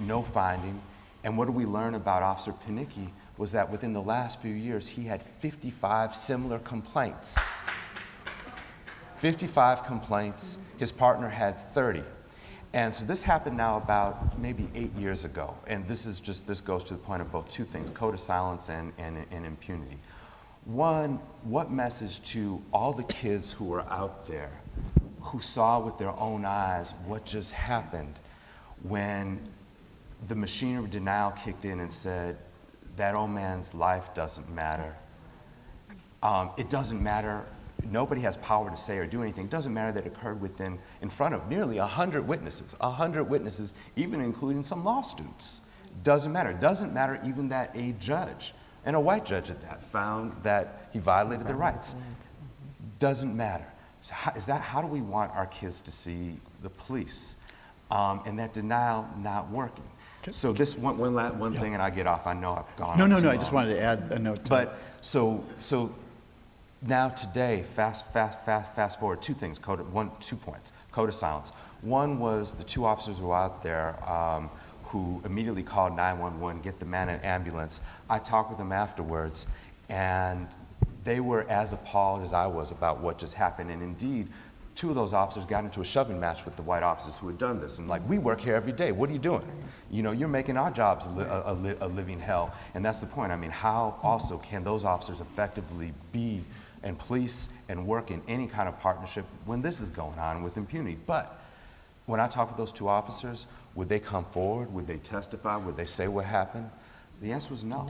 [SPEAKER 2] no finding. And what do we learn about Officer Panicki was that within the last few years, he had 55 similar complaints. 55 complaints. His partner had 30. And so this happened now about maybe 8 years ago. And this goes to the point of both two things, code of silence and impunity. One, what message to all the kids who were out there who saw with their own eyes what just happened when the machinery of denial kicked in and said, that old man's life doesn't matter. It doesn't matter. Nobody has power to say or do anything. It doesn't matter that it occurred in front of nearly 100 witnesses, even including some law students. Doesn't matter. It doesn't matter even that a judge, and a white judge at that, found that he violated their rights. Doesn't matter. So how do we want our kids to see the police? And that denial not working. So this one thing, and I get off. I know I've gone on too long.
[SPEAKER 1] I just wanted to add a note to
[SPEAKER 2] But so now today, fast forward, two things, 2 points, code of silence. One was the two officers who were out there who immediately called 911, get the man in an ambulance. I talked with them afterwards, and they were as appalled as I was about what just happened. And indeed, two of those officers got into a shoving match with the white officers who had done this. And like, we work here every day. What are you doing? You're making our jobs a living hell. And that's the point. I mean, how also can those officers effectively be and police and work in any kind of partnership when this is going on with impunity? But when I talked with those two officers, would they come forward? Would they testify? Would they say what happened? The answer was no.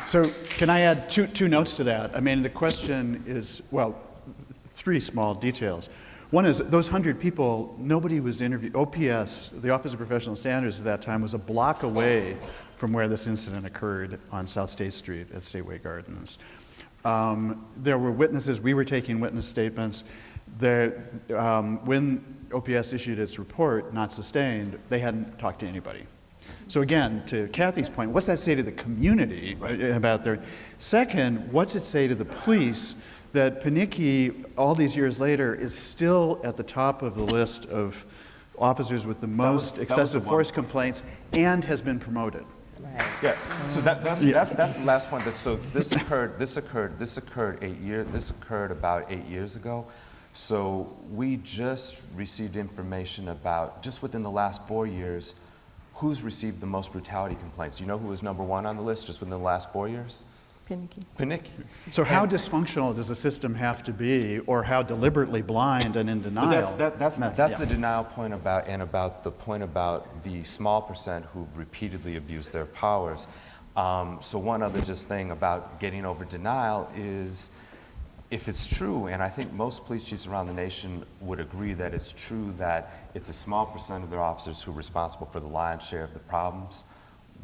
[SPEAKER 1] So can I add two notes to that? I mean, the question is, well, 3 small details. One is those 100 people, nobody was interviewed. OPS, the Office of Professional Standards at that time, was a block away from where this incident occurred on South State Street at Stateway Gardens. There were witnesses. We were taking witness statements. When OPS issued its report, not sustained, they hadn't talked to anybody. So again, to Cathy's point, what's that say to the community about their... Second, what's it say to the police that Panicki, all these years later, is still at the top of the list of officers with the most excessive force complaints and has been promoted?
[SPEAKER 3] Right.
[SPEAKER 2] Yeah. So that's the last point. So this occurred about 8 years ago. So we just received information about, just within the last 4 years, who's received the most brutality complaints. You know who was number 1 on the list just within the last 4 years? Panicki.
[SPEAKER 1] So how dysfunctional does the system have to be, or how deliberately blind and in denial?
[SPEAKER 2] That's the denial point about the point about the small percent who've repeatedly abused their powers. So one other just thing about getting over denial is, if it's true, and I think most police chiefs around the nation would agree that it's true that it's a small percent of their officers who are responsible for the lion's share of the problems,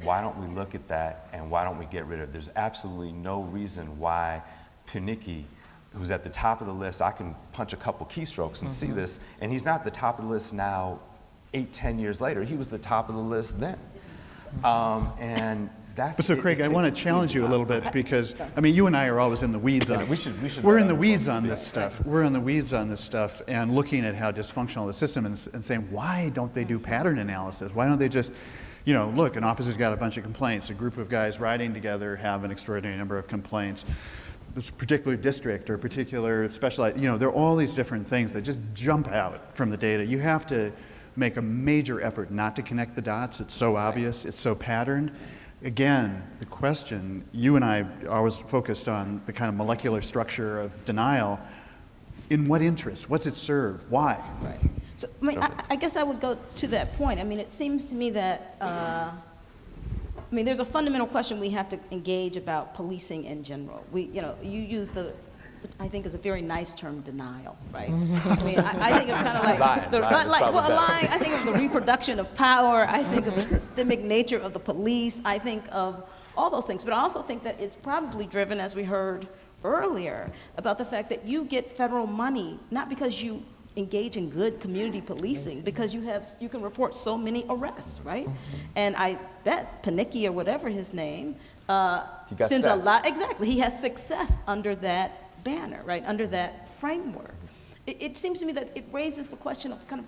[SPEAKER 2] why don't we look at that and why don't we get rid of it? There's absolutely no reason why Panicki, who's at the top of the list, I can punch a couple keystrokes and see this, and he's not at the top of the list now 8-10 years later. He was the top of the list then. And that's
[SPEAKER 1] So Craig, I want to challenge you a little bit because, I mean, you and I are always in the weeds on it. We're in the weeds on this stuff. We're in the weeds on this stuff and looking at how dysfunctional the system is and saying, why don't they do pattern analysis? Why don't they just, look, an officer's got a bunch of complaints. A group of guys riding together have an extraordinary number of complaints. This particular district or particular specialized, there are all these different things that just jump out from the data. You have to make a major effort not to connect the dots. It's so obvious. It's so patterned. again, the question, you and I are always focused on the kind of molecular structure of denial. In what interest? What's it serve? Why?
[SPEAKER 5] Right. So, I mean, I guess I would go to that point. I mean, it seems to me that, there's a fundamental question we have to engage about policing in general. You use I think is a very nice term, denial, right? I mean, I think of kind of like, lying. I think of the reproduction of power. I think of the systemic nature of the police. I think of all those things. But I also think that it's probably driven, as we heard earlier, about the fact that you get federal money, not because you engage in good community policing, because you can report so many arrests, right? And I bet Panicki, or whatever his name, sends a lot, exactly, he has success under that banner, right, under that framework. It seems to me that it raises the question of kind of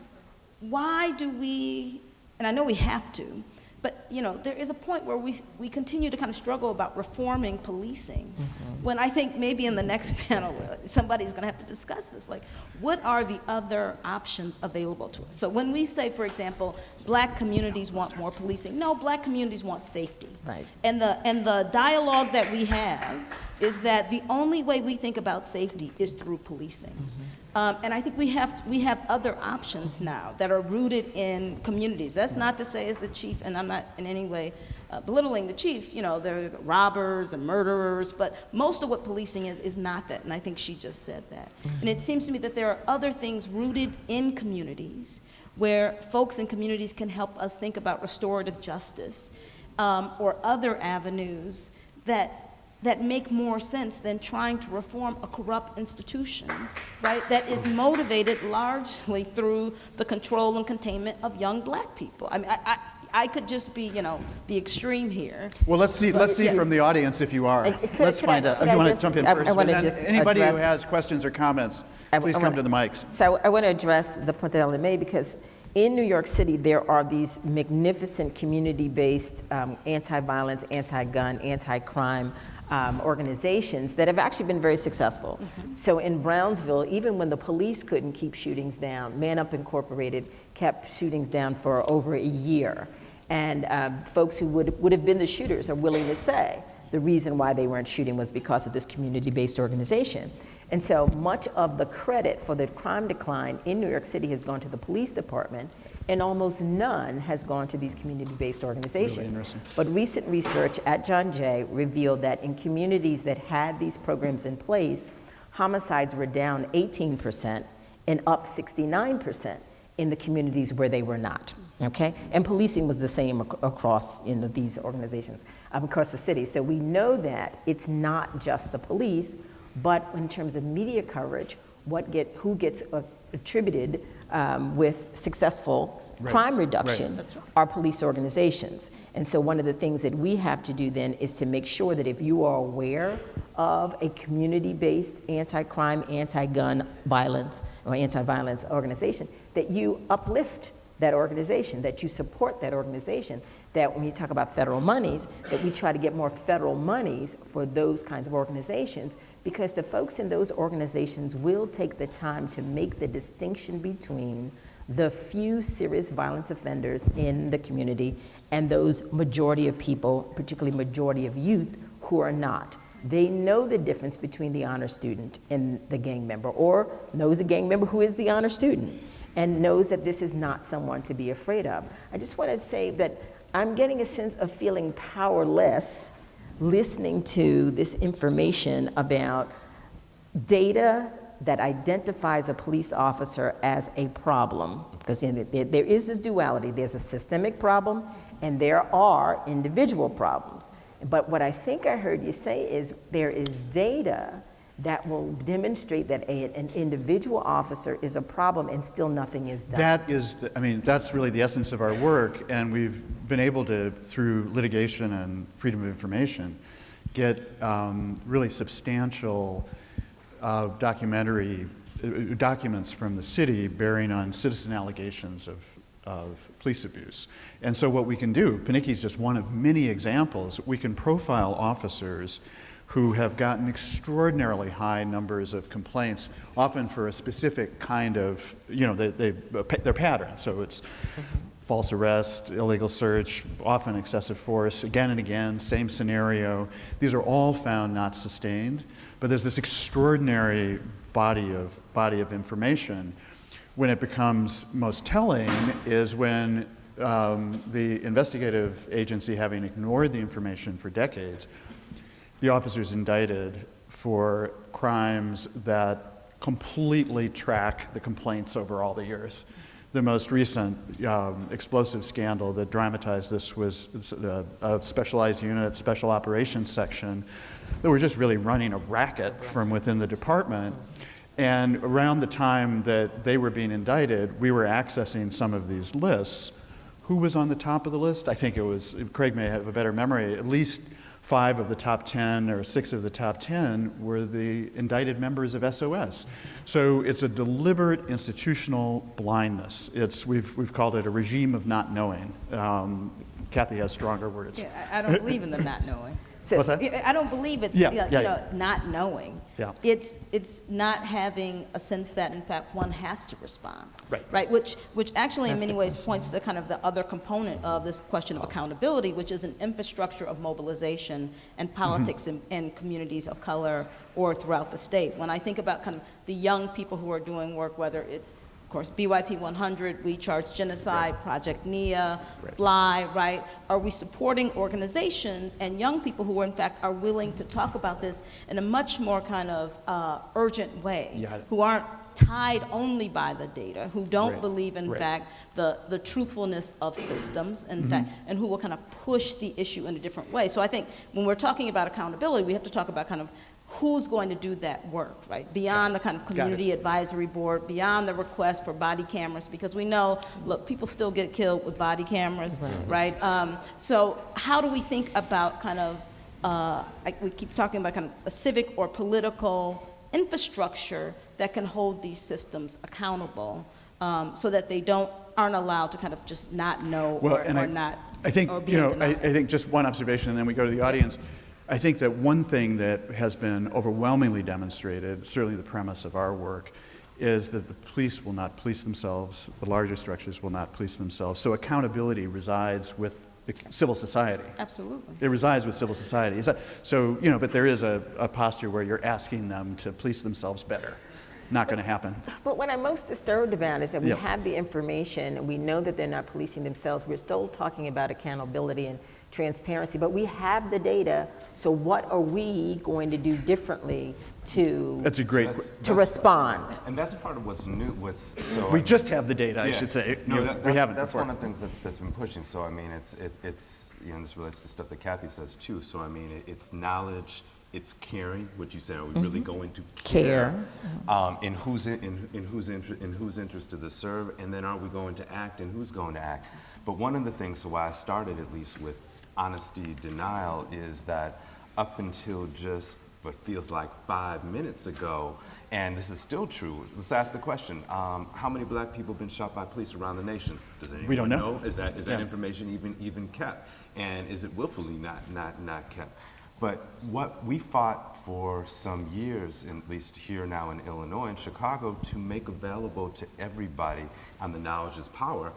[SPEAKER 5] why do we, and I know we have to, but there is a point where we continue to kind of struggle about reforming policing, when I think maybe in the next panel somebody's going to have to discuss this, like what are the other options available to us? So when we say, for example, black communities want more policing, no, black communities want safety.
[SPEAKER 3] Right.
[SPEAKER 5] And the dialogue that we have is that the only way we think about safety is through policing. And I think we have other options now that are rooted in communities. That's not to say, as the chief, and I'm not in any way belittling the chief, they're robbers and murderers, but most of what policing is not that, and I think she just said that. And it seems to me that there are other things rooted in communities where folks in communities can help us think about restorative justice, or other avenues that make more sense than trying to reform a corrupt institution, right, that is motivated largely through the control and containment of young black people. I mean, I could just be, the extreme here.
[SPEAKER 1] Well, let's see from the audience if you are. Let's find out. You want to jump in first?
[SPEAKER 3] I want to just
[SPEAKER 1] anybody
[SPEAKER 3] address,
[SPEAKER 1] who has questions or comments, please come to the mics.
[SPEAKER 3] So I want to address the point that Ellen made, because in New York City, there are these magnificent community-based anti-violence, anti-gun, anti-crime organizations that have actually been very successful. So in Brownsville, even when the police couldn't keep shootings down, Man Up Incorporated kept shootings down for over a year. And folks who would have been the shooters are willing to say the reason why they weren't shooting was because of this community-based organization. And so much of the credit for the crime decline in New York City has gone to the police department, and almost none has gone to these community-based organizations.
[SPEAKER 1] Really interesting.
[SPEAKER 3] But recent research at John Jay revealed that in communities that had these programs in place, homicides were down 18% and up 69% in the communities where they were not, okay? And policing was the same across these organizations, across the city. So we know that it's not just the police, but in terms of media coverage, who gets attributed with successful crime reduction are police organizations. And so one of the things that we have to do then is to make sure that if you are aware of a community-based anti-crime, anti-gun violence, or anti-violence organization, that you uplift that organization, that you support that organization, that when you talk about federal monies, that we try to get more federal monies for those kinds of organizations, because the folks in those organizations will take the time to make the distinction between the few serious violence offenders in the community and those majority of people, particularly majority of youth, who are not. They know the difference between the honor student and the gang member, or knows the gang member who is the honor student, and knows that this is not someone to be afraid of. I just want to say that I'm getting a sense of feeling powerless listening to this information about data that identifies a police officer as a problem, because there is this duality. There's a systemic problem and there are individual problems. But what I think I heard you say is there is data that will demonstrate that an individual officer is a problem and still nothing is done.
[SPEAKER 1] That is, that's really the essence of our work, and we've been able to, through litigation and freedom of information, get really substantial documents from the city bearing on citizen allegations of police abuse. And so what we can do, Panicki is just one of many examples, we can profile officers who have gotten extraordinarily high numbers of complaints, often for a specific kind of, their pattern. So it's false arrest, illegal search, often excessive force, again and again, same scenario. These are all found not sustained, but there's this extraordinary body of information. When it becomes most telling is when the investigative agency, having ignored the information for decades, the officer's indicted for crimes that completely track the complaints over all the years. The most recent explosive scandal that dramatized this was a specialized unit, special operations section, that were just really running a racket from within the department. And around the time that they were being indicted, we were accessing some of these lists. Who was on the top of the list? I think it was, Craig may have a better memory, at least 5 of the top 10 or 6 of the top 10 were the indicted members of SOS. So it's a deliberate institutional blindness. We've called it a regime of not knowing. Kathy has stronger words.
[SPEAKER 5] Yeah, I don't believe in the not knowing.
[SPEAKER 1] What's that?
[SPEAKER 5] I don't believe it's not knowing.
[SPEAKER 1] Yeah.
[SPEAKER 5] It's not having a sense that in fact one has to respond.
[SPEAKER 1] Right.
[SPEAKER 5] Which actually in many ways points to kind of the other component of this question of accountability, which is an infrastructure of mobilization and politics in communities of color or throughout the state. When I think about kind of the young people who are doing work, whether it's of course, BYP 100, We Charge Genocide, Project NIA, Fly, right? Are we supporting organizations and young people who, in fact, are willing to talk about this in a much more kind of urgent way, who aren't tied only by the data, who don't believe, in fact, the truthfulness of systems, in fact, and who will kind of push the issue in a different way. So I think when we're talking about accountability, we have to talk about kind of who's going to do that work, right? Beyond the kind of community advisory board, beyond the request for body cameras, because we know, look, people still get killed with body cameras, right? So how do we think about kind of, we keep talking about kind of a civic or political infrastructure that can hold these systems accountable so that they aren't allowed to kind of just not know
[SPEAKER 1] I think, I think just one observation and then we go to the audience. I think that one thing that has been overwhelmingly demonstrated, certainly the premise of our work, is that the police will not police themselves, the larger structures will not police themselves. So accountability resides with the civil society.
[SPEAKER 5] Absolutely.
[SPEAKER 1] It resides with civil society. So, but there is a posture where you're asking them to police themselves better. Not going to happen.
[SPEAKER 3] But what I'm most disturbed about is that we have the information, and we know that they're not policing themselves. We're still talking about accountability and transparency, but we have the data, so what are we going to do differently to
[SPEAKER 1] That's a great
[SPEAKER 3] to respond?
[SPEAKER 2] And that's part of what's new.
[SPEAKER 1] We just have the data, I should say. We haven't.
[SPEAKER 2] That's one of the things that's been pushing. So I mean, it's this relates to stuff that Cathy says too. So I mean, it's knowledge, it's caring. What you said, are we really going to care? In whose interest to this serve, and then are we going to act, and who's going to act? But one of the things, so why I started at least with honesty denial, is that up until just what feels like 5 minutes ago, and this is still true, let's ask the question, how many black people have been shot by police around the nation? Does anyone
[SPEAKER 1] We don't know.
[SPEAKER 2] Is that information even kept? And is it willfully not kept? But what we fought for some years, at least here now in Illinois and Chicago, to make available to everybody on the knowledge is power,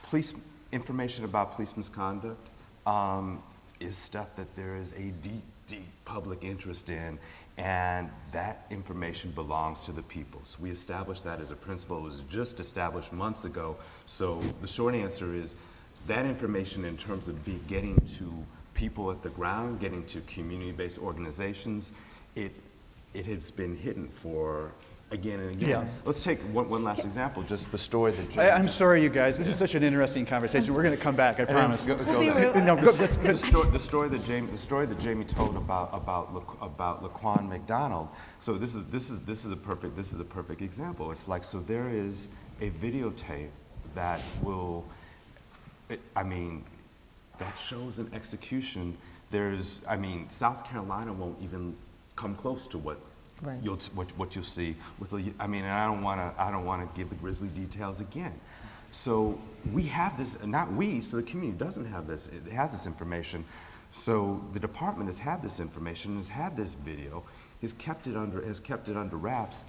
[SPEAKER 2] police information about police misconduct is stuff that there is a deep public interest in, and that information belongs to the people. So we established that as a principle. It was just established months ago. So the short answer is that information, in terms of getting to people at the ground, getting to community-based organizations, it has been hidden for again and again.
[SPEAKER 1] Yeah.
[SPEAKER 2] Let's take one last example, just the story that Jamie
[SPEAKER 1] I'm sorry, you guys. This is such an interesting conversation. We're going to come back, I promise.
[SPEAKER 2] The story that Jamie told about Laquan McDonald. So this is a perfect example. It's like, so there is a videotape that that shows an execution. South Carolina won't even come close to what you'll see with and I don't want to give the grisly details again. So we have this, not we, so the community doesn't have this, it has this information. So the department has had this information, has had this video, has kept it under wraps.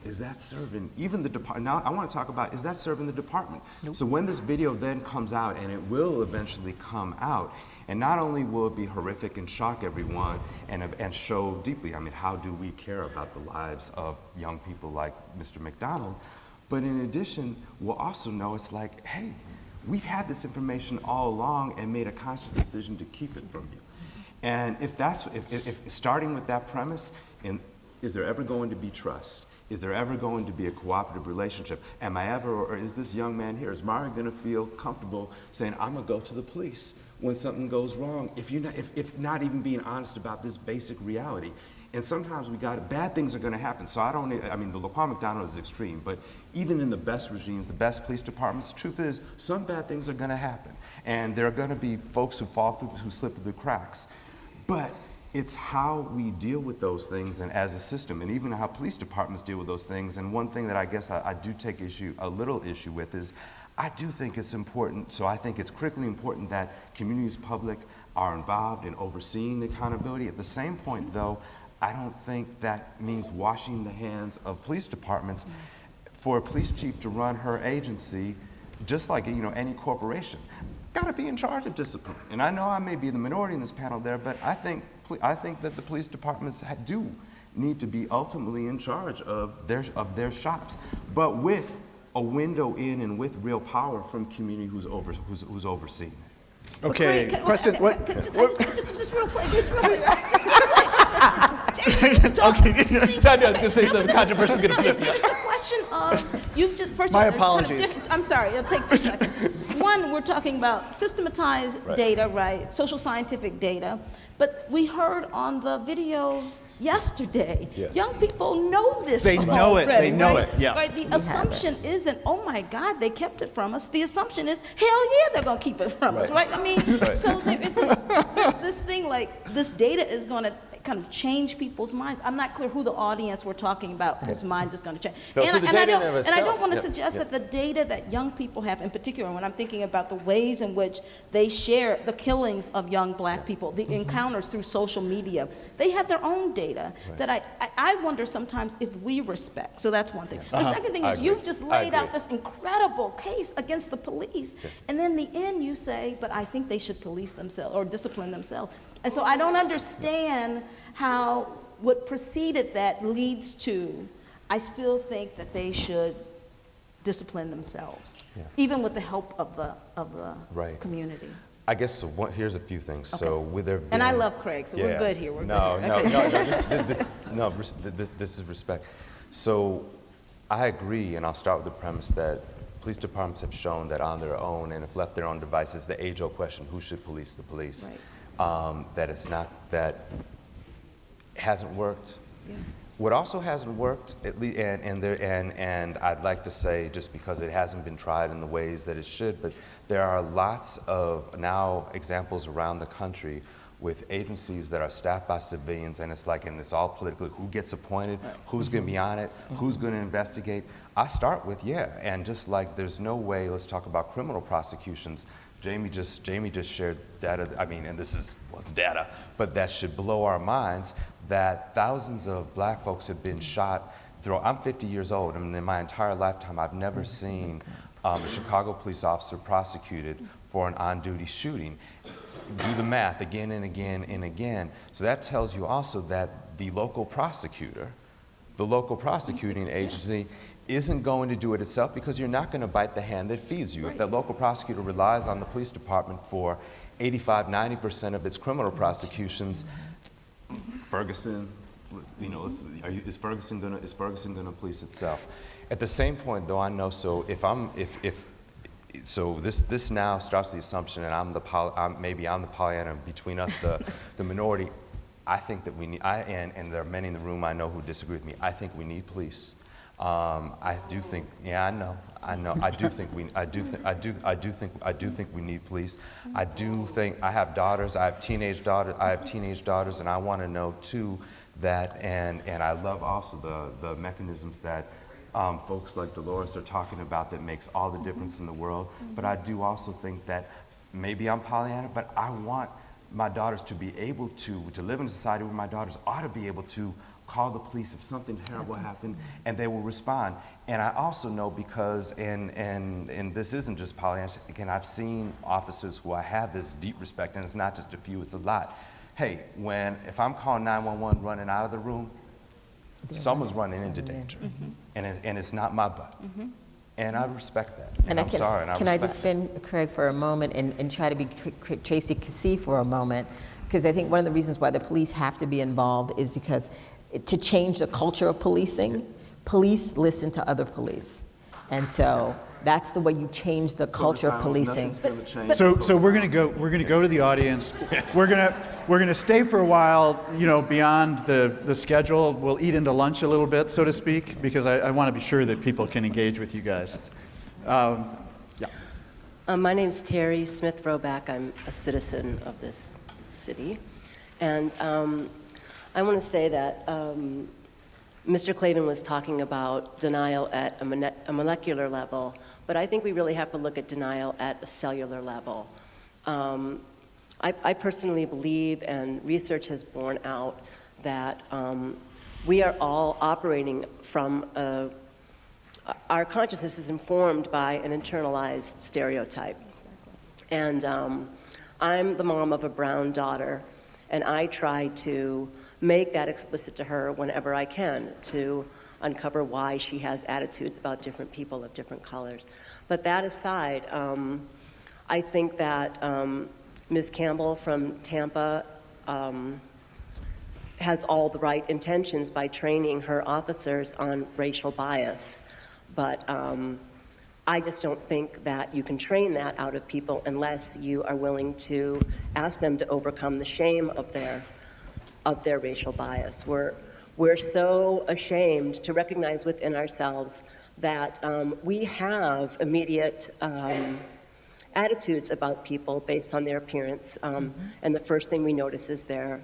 [SPEAKER 2] is that serving even the department? Now I want to talk about, is that serving the department? So when this video then comes out, and it will eventually come out, and not only will it be horrific and shock everyone and show deeply, I mean, how do we care about the lives of young people like Mr. McDonald? But in addition, we'll also know it's like, hey, we've had this information all along and made a conscious decision to keep it from you. And if starting with that premise, and is there ever going to be trust? Is there ever going to be a cooperative relationship? Am I ever, or is this young man here, is Mari gonna feel comfortable saying, I'm gonna go to the police when something goes wrong, if not even being honest about this basic reality? And sometimes bad things are gonna happen. So I mean, the Laquan McDonald is extreme, but even in the best regimes, the best police departments, the truth is, some bad things are gonna happen. And there are gonna be folks who slip through the cracks. But it's how we deal with those things and as a system, and even how police departments deal with those things. And one thing that I guess I do take a little issue with is, I do think it's important, so I think it's critically important that communities, public, are involved in overseeing the accountability. At the same point, though, I don't think that means washing the hands of police departments. For a police chief to run her agency, just like any corporation, got to be in charge of discipline. And I know I may be the minority in this panel there, but I think that the police departments do need to be ultimately in charge of their shops, but with a window in and with real power from community who's overseeing it.
[SPEAKER 1] Okay,
[SPEAKER 5] Craig,
[SPEAKER 1] question.
[SPEAKER 5] Just real quick.
[SPEAKER 6] I was gonna say something controversial is gonna flip you.
[SPEAKER 5] It's a question of, you've just, first
[SPEAKER 1] My
[SPEAKER 5] of all, kind of
[SPEAKER 1] apologies.
[SPEAKER 5] I'm sorry, it'll take 2 seconds. One, we're talking about systematized data, right, social scientific data, but we heard on the videos yesterday, young people know this
[SPEAKER 1] They know it,
[SPEAKER 5] already,
[SPEAKER 1] they know
[SPEAKER 5] right?
[SPEAKER 1] it, yeah.
[SPEAKER 5] Right, the assumption isn't, oh my God, they kept it from us. The assumption is, hell yeah, they're gonna keep it from us, right? I mean, so there is this thing like, this data is gonna kind of change people's minds. I'm not clear who the audience we're talking about whose minds is going to change.
[SPEAKER 6] No, so the data in and of
[SPEAKER 5] and I don't
[SPEAKER 6] itself-
[SPEAKER 5] want to
[SPEAKER 6] yeah,
[SPEAKER 5] suggest
[SPEAKER 6] yeah.
[SPEAKER 5] that the data that young people have, in particular, when I'm thinking about the ways in which they share the killings of young black people, the encounters through social media, they have their own data that I wonder sometimes if we respect. So that's one thing. The second thing
[SPEAKER 6] I
[SPEAKER 5] is
[SPEAKER 6] agree.
[SPEAKER 5] you've just
[SPEAKER 6] I
[SPEAKER 5] laid out
[SPEAKER 6] agree.
[SPEAKER 5] this incredible case against the police, and then in the end you say, but I think they should police themselves or discipline themselves. And so I don't understand how what preceded that leads to, I still think that they should discipline themselves, even with the help of the community.
[SPEAKER 2] I guess so. Here's a few things.
[SPEAKER 5] Okay.
[SPEAKER 2] So with there
[SPEAKER 5] And I
[SPEAKER 2] being-
[SPEAKER 5] love Craig, so we're good here. We're
[SPEAKER 2] no,
[SPEAKER 5] good here.
[SPEAKER 2] no, this is respect. So I agree, and I'll start with the premise that police departments have shown that on their own, and if left their own devices, the age-old question, who should police the police?
[SPEAKER 5] Right.
[SPEAKER 2] That it's not, that hasn't worked.
[SPEAKER 5] Yeah.
[SPEAKER 2] What also hasn't worked, at least, and I'd like to say, just because it hasn't been tried in the ways that it should, but there are lots of now examples around the country with agencies that are staffed by civilians, and it's all politically, who gets appointed, who's going to be on it, who's going to investigate. I start with, and just like there's no way, let's talk about criminal prosecutions. Jamie just shared data, and this is, it's data, but that should blow our minds, that thousands of black folks have been shot through. I'm 50 years old, and in my entire lifetime, I've never seen a Chicago police officer prosecuted for an on-duty shooting. Do the math again and again and again. So that tells you also that the local prosecuting agency isn't going to do it itself, because you're not going to bite the hand that feeds you. If that local prosecutor relies on the police department for 85–90% of its criminal prosecutions, Ferguson, is Ferguson going to police itself? At the same point, though, I know. So this now starts the assumption, and maybe I'm the Pollyanna between us, the minority. I think that we need, and there are many in the room I know who disagree with me. I think we need police. I do think, I know. I do think we need police. I do think, I have daughters. I have teenage daughters, and I want to know too that, and I love also the mechanisms that folks like Delores are talking about that makes all the difference in the world. But I do also think that maybe I'm Pollyanna, but I want my daughters to be able to live in a society where my daughters ought to be able to call the police if something terrible happened, and they will respond. And I also know because, and this isn't just Pollyanna, again, I've seen officers who I have this deep respect, and it's not just a few, it's a lot. Hey, if I'm calling 911 running out of the room, someone's running into danger, and it's not my butt. And I respect that, and I'm sorry, and I
[SPEAKER 3] Can I
[SPEAKER 2] respect it.
[SPEAKER 3] defend Craig for a moment and try to be Tracy Cassie for a moment? Because I think one of the reasons why the police have to be involved is because to change the culture of policing, police listen to other police. And so that's the way you change the culture of policing.
[SPEAKER 1] So we're going to go to the audience. We're going to stay for a while, beyond the schedule. We'll eat into lunch a little bit, so to speak, because I want to be sure that people can engage with you guys.
[SPEAKER 7] My name's Terry Smith Roback. I'm a citizen of this city. And I want to say that Mr. Clavin was talking about denial at a molecular level, but I think we really have to look at denial at a cellular level. I personally believe, and research has borne out, that we are all operating from our consciousness is informed by an internalized stereotype. And I'm the mom of a brown daughter, and I try to make that explicit to her whenever I can to uncover why she has attitudes about different people of different colors. But that aside, I think that Ms. Campbell from Tampa has all the right intentions by training her officers on racial bias. But I just don't think that you can train that out of people unless you are willing to ask them to overcome the shame of their racial bias. We're so ashamed to recognize within ourselves that we have immediate attitudes about people based on their appearance, and the first thing we notice is their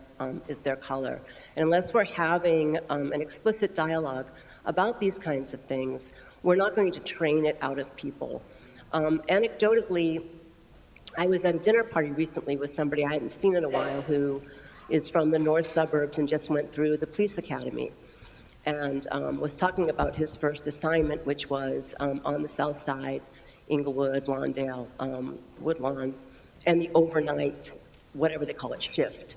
[SPEAKER 7] color. And unless we're having an explicit dialogue about these kinds of things, we're not going to train it out of people. Anecdotally, I was at a dinner party recently with somebody I hadn't seen in a while who is from the north suburbs and just went through the police academy, and was talking about his first assignment, which was on the south side, Inglewood, Lawndale, Woodlawn, and the overnight, whatever they call it, shift,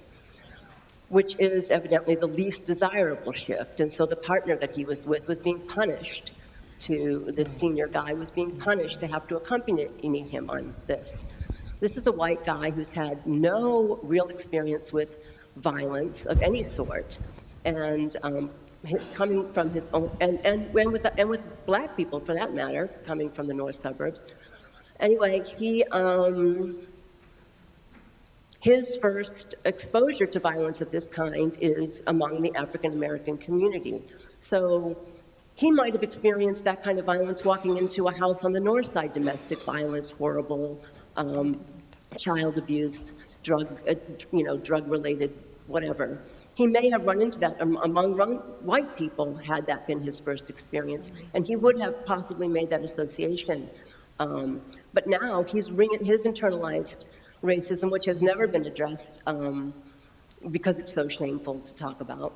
[SPEAKER 7] which is evidently the least desirable shift. And so the partner that he was with was being punished. This senior guy was being punished to have to accompany him on this. This is a white guy who's had no real experience with violence of any sort, and coming from his own, and with black people for that matter, coming from the north suburbs. Anyway, his first exposure to violence of this kind is among the African American community. So he might have experienced that kind of violence walking into a house on the north side, domestic violence, horrible child abuse, drug-related, whatever. He may have run into that among white people had that been his first experience, and he would have possibly made that association. But now his internalized racism, which has never been addressed because it's so shameful to talk about,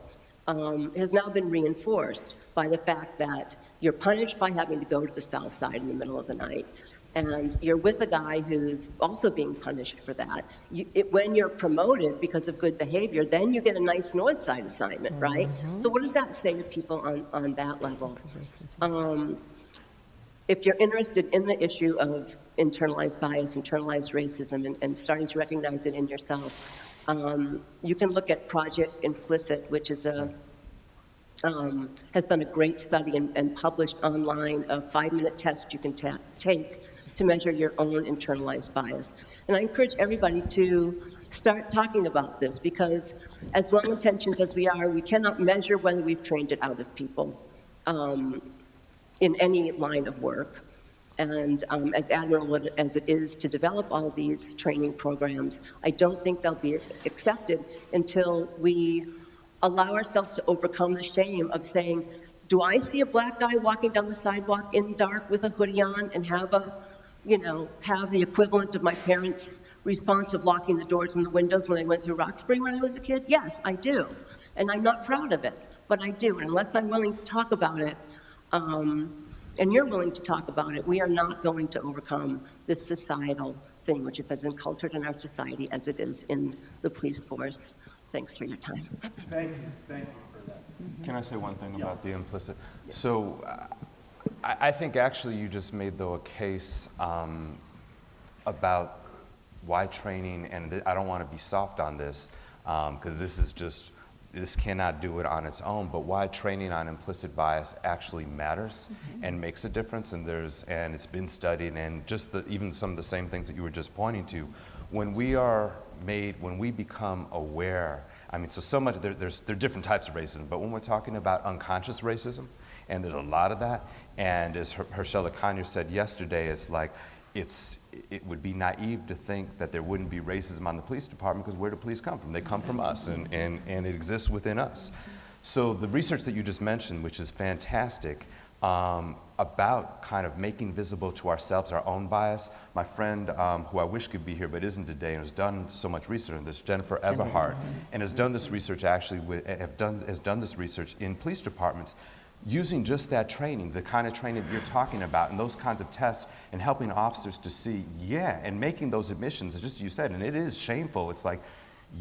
[SPEAKER 7] has now been reinforced by the fact that you're punished by having to go to the south side in the middle of the night. And you're with a guy who's also being punished for that. When you're promoted because of good behavior, then you get a nice north side assignment, right? So what does that say to people on that level? If you're interested in the issue of internalized bias, internalized racism, and starting to recognize it in yourself, you can look at Project Implicit, which is has done a great study and published online a 5-minute test you can take to measure your own internalized bias. And I encourage everybody to start talking about this, because as well-intentioned as we are, we cannot measure whether we've trained it out of people in any line of work. And as admirable as it is to develop all of these training programs, I don't think they'll be accepted until we allow ourselves to overcome the shame of saying, do I see a black guy walking down the sidewalk in the dark with a hoodie on and have a have the equivalent of my parents' response of locking the doors and the windows when they went through Roxbury when I was a kid? Yes, I do. And I'm not proud of it, but I do. And unless I'm willing to talk about it, and you're willing to talk about it, we are not going to overcome this societal thing, which is as enculturated in our society as it is in the police force. Thanks for your time.
[SPEAKER 1] Thank you for that.
[SPEAKER 2] Can I say one thing about the implicit? So I think actually you just made, though, a case about why training, and I don't want to be soft on this, because this cannot do it on its own, but why training on implicit bias actually matters and makes a difference, and it's been studied, and just even some of the same things that you were just pointing to, when we become aware, I mean, so much, there are different types of racism, but when we're talking about unconscious racism, and there's a lot of that, and as Herschel Conyer said yesterday, it's like, it would be naive to think that there wouldn't be racism on the police department, because where do police come from? They come from us, and it exists within us. So the research that you just mentioned, which is fantastic, about kind of making visible to ourselves our own bias. My friend, who I wish could be here but isn't today, and has done so much research on this, Jennifer Everhart, and has done this research has done this research in police departments, using just that training, the kind of training that you're talking about, and those kinds of tests, and helping officers to see, and making those admissions, just as you said, and it is shameful. It's like,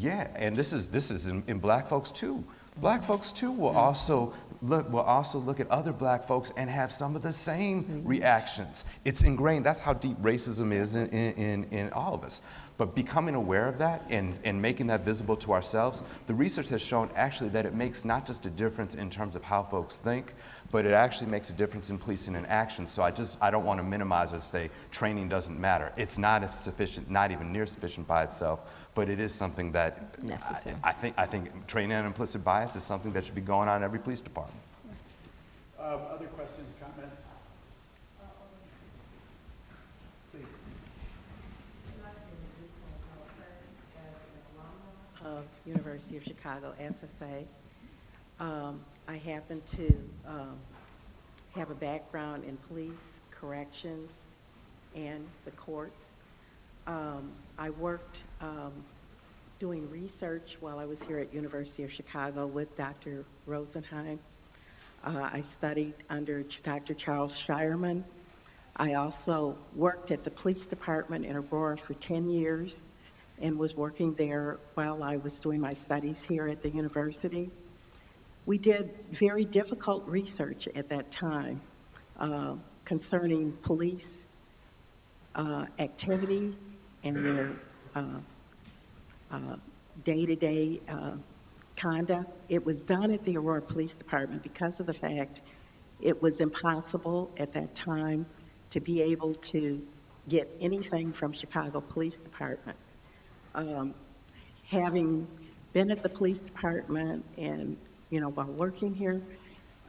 [SPEAKER 2] and this is in black folks too. Black folks too will also look at other black folks and have some of the same reactions. It's ingrained. That's how deep racism is in all of us. But becoming aware of that and making that visible to ourselves, the research has shown actually that it makes not just a difference in terms of how folks think, but it actually makes a difference in policing and action. So I don't want to minimize or say training doesn't matter. It's not sufficient, not even near sufficient by itself, but it is something that
[SPEAKER 3] necessary.
[SPEAKER 2] I think training on implicit bias is something that should be going on in every police department.
[SPEAKER 1] Other questions, comments? Please.
[SPEAKER 8] Of University of Chicago, SSA. I happen to have a background in police, corrections, and the courts. I worked doing research while I was here at University of Chicago with Dr. Rosenheim. I studied under Dr. Charles Shireman. I also worked at the police department in Aurora for 10 years and was working there while I was doing my studies here at the university. We did very difficult research at that time concerning police activity and their day-to-day conduct. It was done at the Aurora Police Department because of the fact it was impossible at that time to be able to get anything from Chicago Police Department. Having been at the police department and, while working here,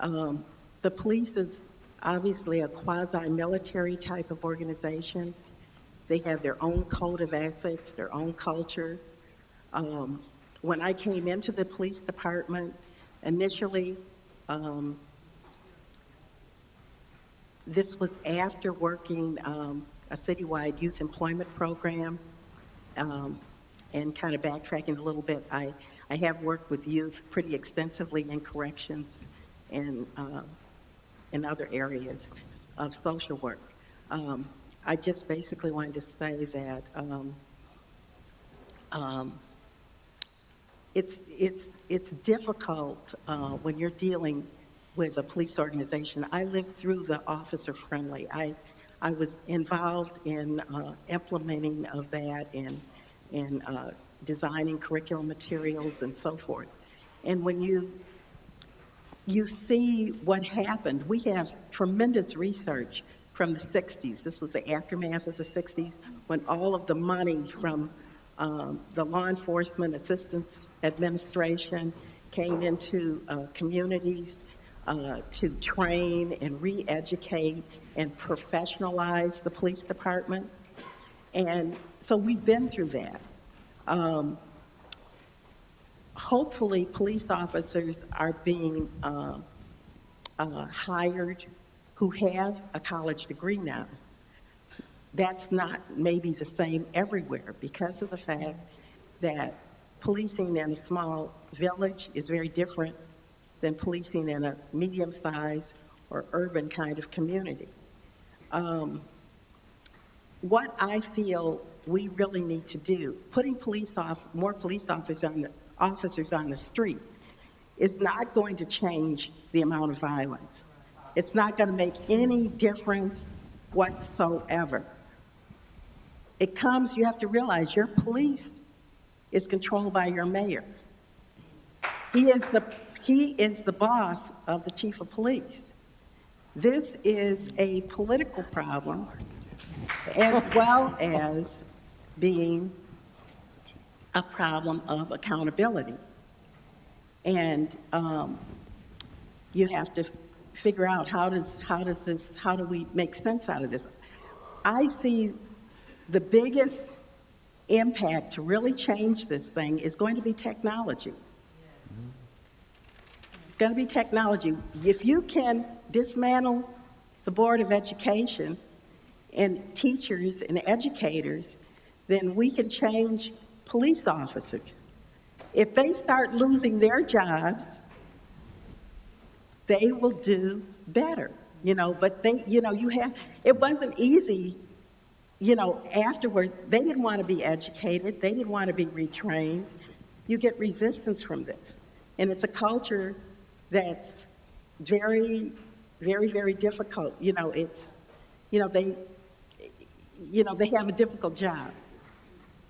[SPEAKER 8] the police is obviously a quasi-military type of organization. They have their own code of ethics, their own culture. When I came into the police department, initially, this was after working a citywide youth employment program, and kind of backtracking a little bit, I have worked with youth pretty extensively in corrections and in other areas of social work. I just basically wanted to say that it's difficult when you're dealing with a police organization. I lived through the officer friendly. I was involved in implementing of that and designing curriculum materials and so forth. And when you see what happened, we have tremendous research from the 60s. This was the aftermath of the 60s when all of the money from the Law Enforcement Assistance Administration came into communities to train and re-educate and professionalize the police department. And so we've been through that. Hopefully, police officers are being hired who have a college degree now. that's not maybe the same everywhere because of the fact that policing in a small village is very different than policing in a medium-sized or urban kind of community. What I feel we really need to do, putting more police officers on the street is not going to change the amount of violence. It's not going to make any difference whatsoever. You have to realize your police is controlled by your mayor. He is the boss of the chief of police. This is a political problem as well as being a problem of accountability. And you have to figure out how do we make sense out of this? I see the biggest impact to really change this thing is going to be technology. It's going to be technology. If you can dismantle the Board of Education and teachers and educators, then we can change police officers. If they start losing their jobs, they will do better, but it wasn't easy, afterward. They didn't want to be educated. They didn't want to be retrained. You get resistance from this. And it's a culture that's very, very, very difficult. They have a difficult job.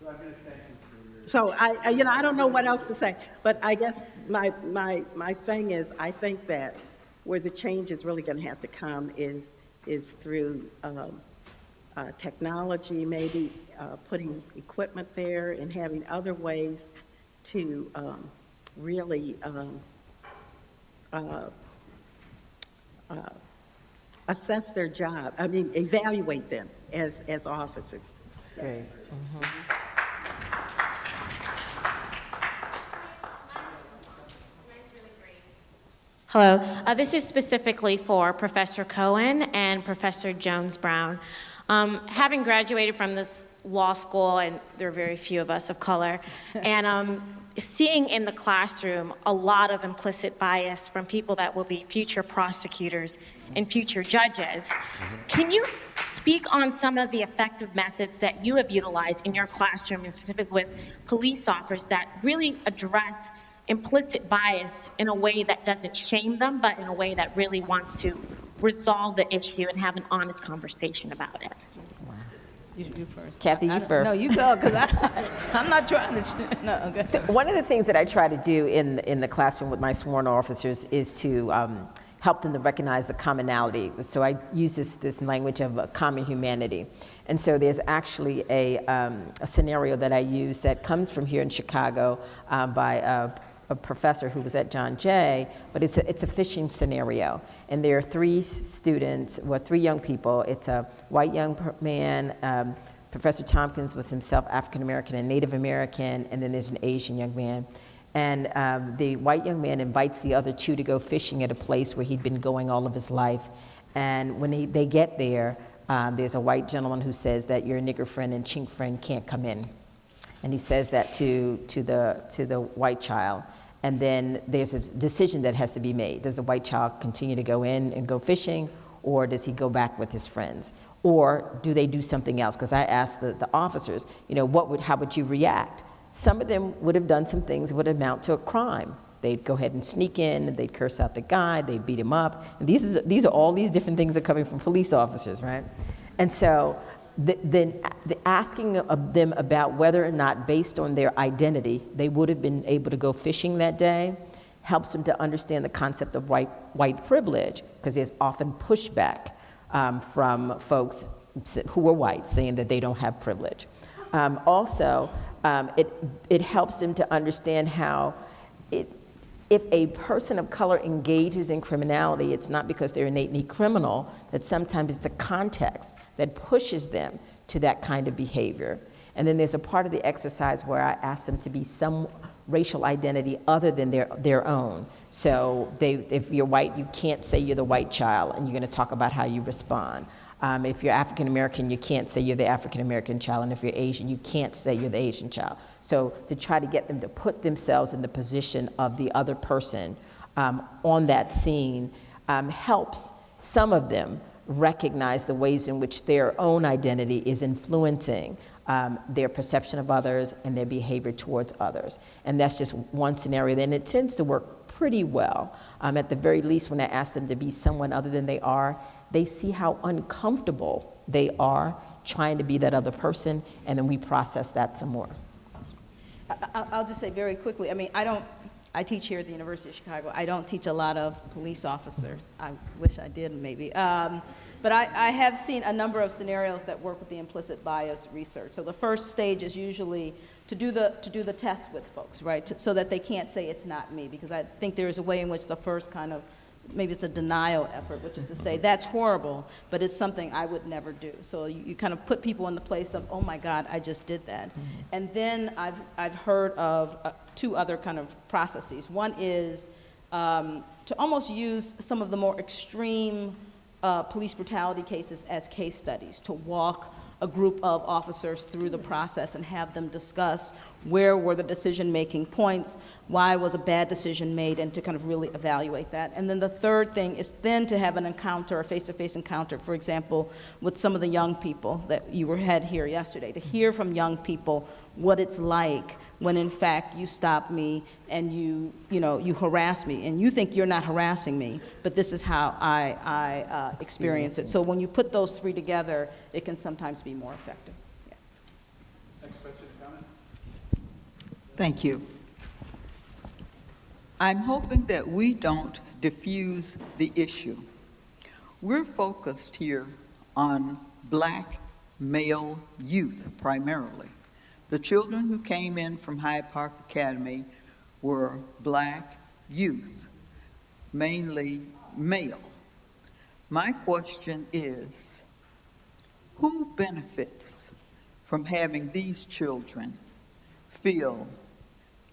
[SPEAKER 1] So I'm going to thank you for your...
[SPEAKER 8] So I don't know what else to say, but I guess my thing is, I think that where the change is really going to have to come is through technology, maybe putting equipment there and having other ways to really assess their job. Evaluate them as officers.
[SPEAKER 3] Great.
[SPEAKER 9] Hello. This is specifically for Professor Cohen and Professor Jones-Brown. Having graduated from this law school, and there are very few of us of color, and seeing in the classroom a lot of implicit bias from people that will be future prosecutors and future judges, can you speak on some of the effective methods that you have utilized in your classroom, and specifically with police officers, that really address implicit bias in a way that doesn't shame them, but in a way that really wants to resolve the issue and have an honest conversation about it?
[SPEAKER 5] You first.
[SPEAKER 3] Kathy, you first.
[SPEAKER 5] No, you go, because I'm not trying to. No, okay.
[SPEAKER 3] So one of the things that I try to do in the classroom with my sworn officers is to help them to recognize the commonality. So I use this language of common humanity. And so there's actually a scenario that I use that comes from here in Chicago by a professor who was at John Jay, but it's a fishing scenario. And there are three young people. It's a white young man, Professor Tompkins was himself African American and Native American, and then there's an Asian young man. And the white young man invites the other two to go fishing at a place where he'd been going all of his life. And when they get there, there's a white gentleman who says that your nigger friend and chink friend can't come in. And he says that to the white child. And then there's a decision that has to be made. Does the white child continue to go in and go fishing, or does he go back with his friends? Or do they do something else? Because I asked the officers, how would you react? Some of them would have done some things that would amount to a crime. They'd go ahead and sneak in, they'd curse out the guy, they'd beat him up. And these are all these different things that are coming from police officers, right? And so then asking of them about whether or not, based on their identity, they would have been able to go fishing that day, helps them to understand the concept of white privilege, because there's often pushback from folks who are white saying that they don't have privilege. Also, it helps them to understand how if a person of color engages in criminality, it's not because they're innately criminal, that sometimes it's a context that pushes them to that kind of behavior. And then there's a part of the exercise where I ask them to be some racial identity other than their own. So if you're white, you can't say you're the white child, and you're going to talk about how you respond. If you're African American, you can't say you're the African American child, and if you're Asian, you can't say you're the Asian child. So to try to get them to put themselves in the position of the other person on that scene helps some of them recognize the ways in which their own identity is influencing their perception of others and their behavior towards others. And that's just one scenario, and it tends to work pretty well. At the very least, when I ask them to be someone other than they are, they see how uncomfortable they are trying to be that other person, and then we process that some more.
[SPEAKER 5] I'll just say very quickly, I mean, I teach here at the University of Chicago. I don't teach a lot of police officers. I wish I did, maybe. But I have seen a number of scenarios that work with the implicit bias research. So the first stage is usually to do the test with folks, right? So that they can't say it's not me, because I think there is a way in which the first kind of, maybe it's a denial effort, which is to say, that's horrible, but it's something I would never do. So you kind of put people in the place of, oh my God, I just did that. And then I've heard of two other kind of processes. One is to almost use some of the more extreme police brutality cases as case studies, to walk a group of officers through the process and have them discuss where were the decision-making points, why was a bad decision made, and to kind of really evaluate that. And then the third thing is then to have an encounter, a face-to-face encounter, for example, with some of the young people that you had here yesterday, to hear from young people what it's like when in fact you stop me and you harass me, and you think you're not harassing me, but this is how I experience it. So when you put those three together, it can sometimes be more effective. Yeah.
[SPEAKER 1] Next question, comment?
[SPEAKER 10] Thank you. I'm hoping that we don't diffuse the issue. We're focused here on Black male youth primarily. The children who came in from Hyde Park Academy were Black youth, mainly male. My question is, who benefits from having these children feel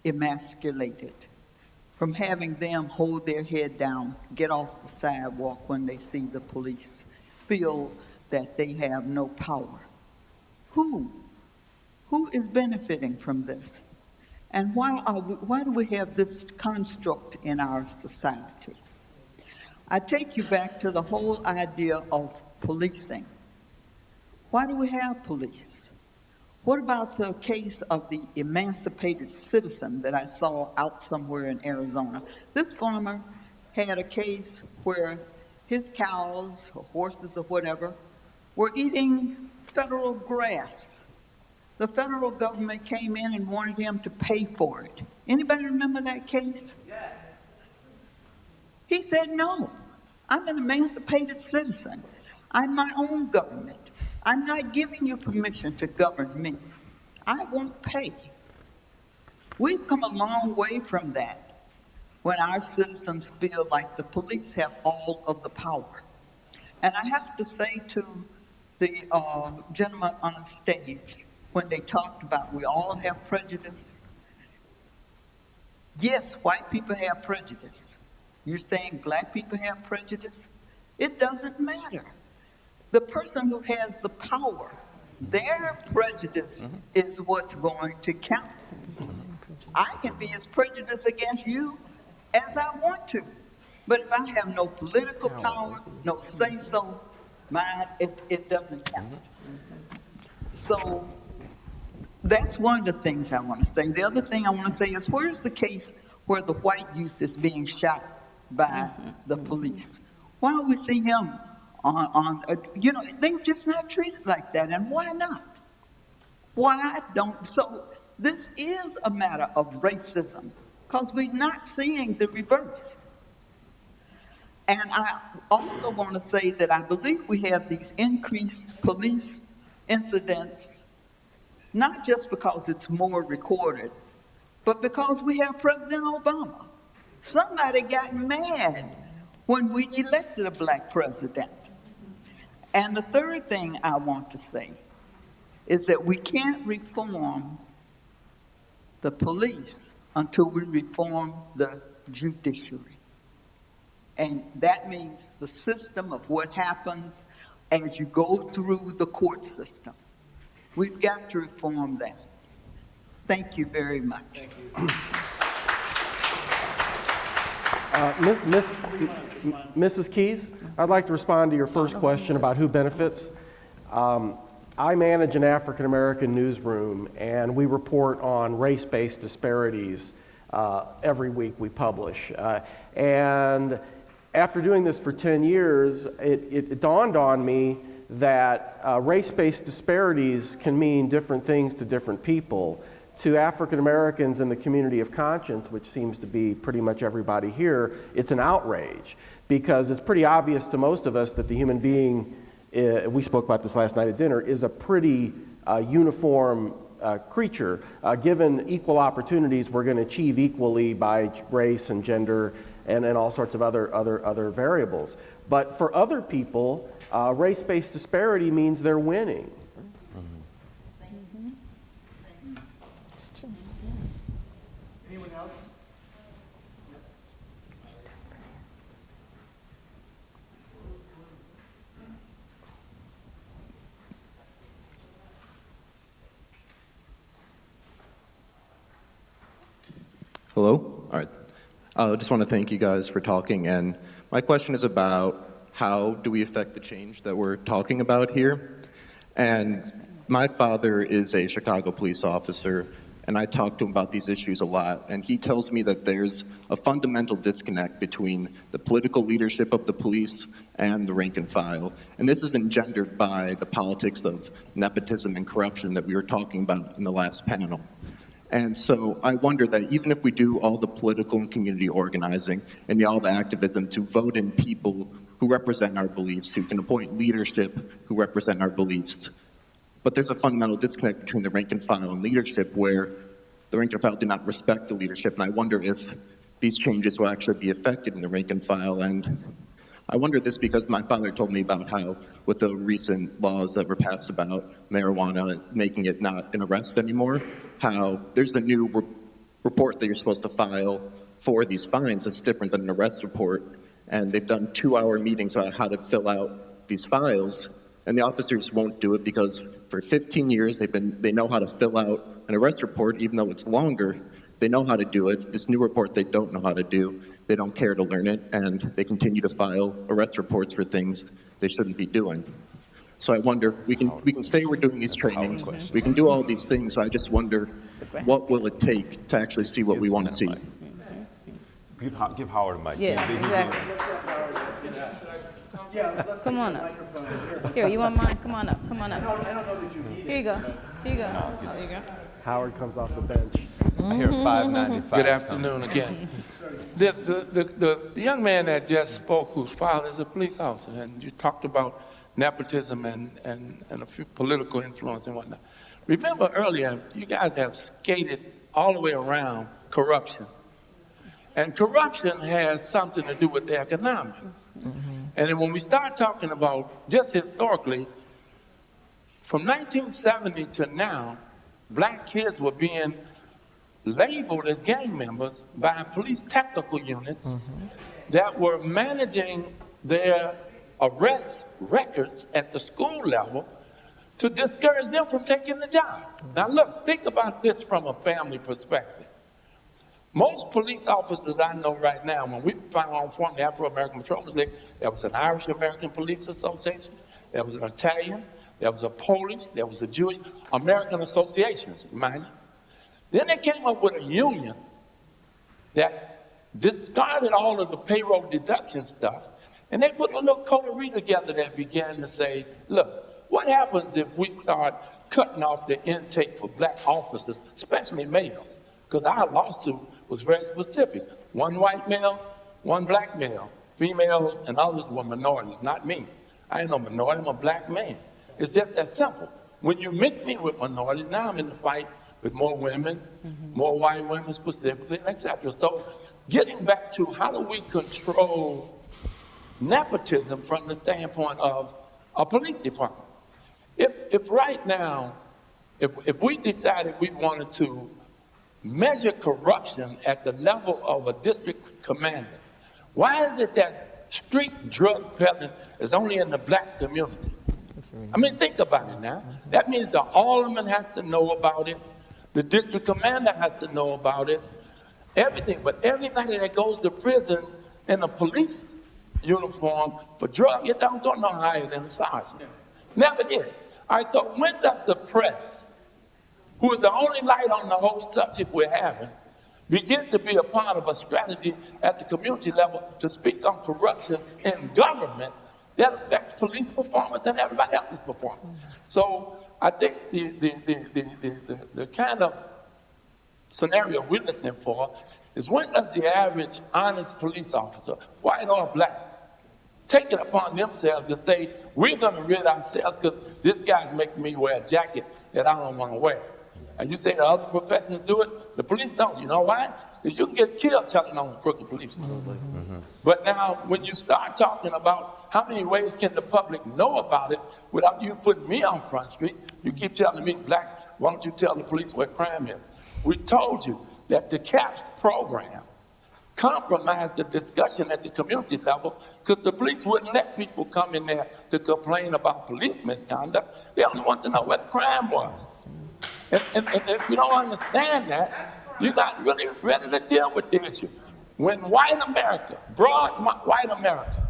[SPEAKER 10] emasculated, from having them hold their head down, get off the sidewalk when they see the police, feel that they have no power? Who is benefiting from this? And why do we have this construct in our society? I take you back to the whole idea of policing. Why do we have police? What about the case of the emancipated citizen that I saw out somewhere in Arizona? This farmer had a case where his cows or horses or whatever were eating federal grass. The federal government came in and wanted him to pay for it. Anybody remember that case? Yes. He said, no, I'm an emancipated citizen. I'm my own government. I'm not giving you permission to govern me. I won't pay. We've come a long way from that when our citizens feel like the police have all of the power. And I have to say to the gentleman on the stage, when they talked about we all have prejudice, yes, white people have prejudice. You're saying Black people have prejudice? It doesn't matter. The person who has the power, their prejudice is what's going to count. I can be as prejudiced against you as I want to, but if I have no political power, no say-so, mine, it doesn't count. So that's one of the things I want to say. The other thing I want to say is, where's the case where the white youth is being shot by the police? Why don't we see him they're just not treated like that, and why not? Why don't, so this is a matter of racism, because we're not seeing the reverse. And I also want to say that I believe we have these increased police incidents, not just because it's more recorded, but because we have President Obama. Somebody got mad when we elected a Black president. And the third thing I want to say is that we can't reform the police until we reform the judiciary. And that means the system of what happens as you go through the court system. We've got to reform that. Thank you very much.
[SPEAKER 11] Mrs. Keys, I'd like to respond to your first question about who benefits. I manage an African American newsroom, and we report on race-based disparities every week we publish. And after doing this for 10 years, it dawned on me that race-based disparities can mean different things to different people. To African Americans in the community of conscience, which seems to be pretty much everybody here, it's an outrage, because it's pretty obvious to most of us that the human being, we spoke about this last night at dinner, is a pretty uniform creature. Given equal opportunities, we're going to achieve equally by race and gender and all sorts of other variables. But for other people, race-based disparity means they're winning.
[SPEAKER 1] Anyone else?
[SPEAKER 12] Hello? All right. I just want to thank you guys for talking, and my question is about how do we affect the change that we're talking about here? And my father is a Chicago police officer, and I talk to him about these issues a lot, and he tells me that there's a fundamental disconnect between the political leadership of the police and the rank and file. And this is engendered by the politics of nepotism and corruption that we were talking about in the last panel. And so I wonder that even if we do all the political and community organizing and all the activism to vote in people who represent our beliefs, who can appoint leadership who represent our beliefs, but there's a fundamental disconnect between the rank and file and leadership where the rank and file do not respect the leadership. And I wonder if these changes will actually be affected in the rank and file. And I wonder this because my father told me about how with the recent laws that were passed about marijuana, making it not an arrest anymore, how there's a new report that you're supposed to file for these fines that's different than an arrest report. And they've done 2-hour meetings on how to fill out these files, and the officers won't do it because for 15 years they know how to fill out an arrest report, even though it's longer. They know how to do it. This new report they don't know how to do. They don't care to learn it, and they continue to file arrest reports for things they shouldn't be doing. So I wonder, we can say we're doing these trainings, we can do all these things, but I just wonder, what will it take to actually see what we want to see?
[SPEAKER 2] Give Howard a mic.
[SPEAKER 5] Yeah, exactly.
[SPEAKER 1] Yeah, let's
[SPEAKER 5] Come
[SPEAKER 1] get
[SPEAKER 5] on
[SPEAKER 1] the
[SPEAKER 5] up.
[SPEAKER 1] microphone.
[SPEAKER 5] Here, you want mine? Come on up, come on
[SPEAKER 1] I
[SPEAKER 5] up.
[SPEAKER 1] don't know that you need it.
[SPEAKER 5] Here you go, here you go. Oh, there you go.
[SPEAKER 11] Howard comes off the bench.
[SPEAKER 2] I hear 595.
[SPEAKER 6] Good afternoon again. The young man that just spoke, whose father is a police officer, and you talked about nepotism and a few political influence and whatnot. Remember earlier, you guys have skated all the way around corruption. And corruption has something to do with the economics. And then when we start talking about, just historically, from 1970 to now, black kids were being labeled as gang members by police tactical units that were managing their arrest records at the school level to discourage them from taking the job. Now look, think about this from a family perspective. Most police officers I know right now, when we formed the Afro-American Patrolmen's League, there was an Irish-American Police Association, there was an Italian, there was a Polish, there was a Jewish, American associations, mind you. Then they came up with a union that discarded all of the payroll deduction stuff, and they put a little coterie together that began to say, look, what happens if we start cutting off the intake for black officers, especially males? Because our lawsuit was very specific. One white male, one black male. Females and others were minorities, not me. I ain't no minority, I'm a black man. It's just that simple. When you mix me with minorities, now I'm in the fight with more women, more white women specifically, etc. So getting back to how do we control nepotism from the standpoint of a police department? If right now, if we decided we wanted to measure corruption at the level of a district commander, why is it that street drug peddling is only in the black community? I mean, think about it now. That means the alderman has to know about it. The district commander has to know about it. Everything. But everybody that goes to prison in a police uniform for drug, it don't go no higher than a sergeant. Never did. All right, so when does the press, who is the only light on the whole subject we're having, begin to be a part of a strategy at the community level to speak on corruption in government that affects police performance and everybody else's performance? So I think the kind of scenario we're listening for is, when does the average honest police officer, white or black, take it upon themselves to say, we're going to rid ourselves because this guy's making me wear a jacket that I don't want to wear? And you say the other professionals do it, the police don't. You know why? Because you can get killed telling on a crooked policeman. But now, when you start talking about how many ways can the public know about it without you putting me on Front Street, you keep telling me, black, why don't you tell the police where crime is? We told you that the CAPS program compromised the discussion at the community level because the police wouldn't let people come in there to complain about police misconduct. They only want to know where the crime was. And if you don't understand that, you're not really ready to deal with the issue. When white America, broad white America,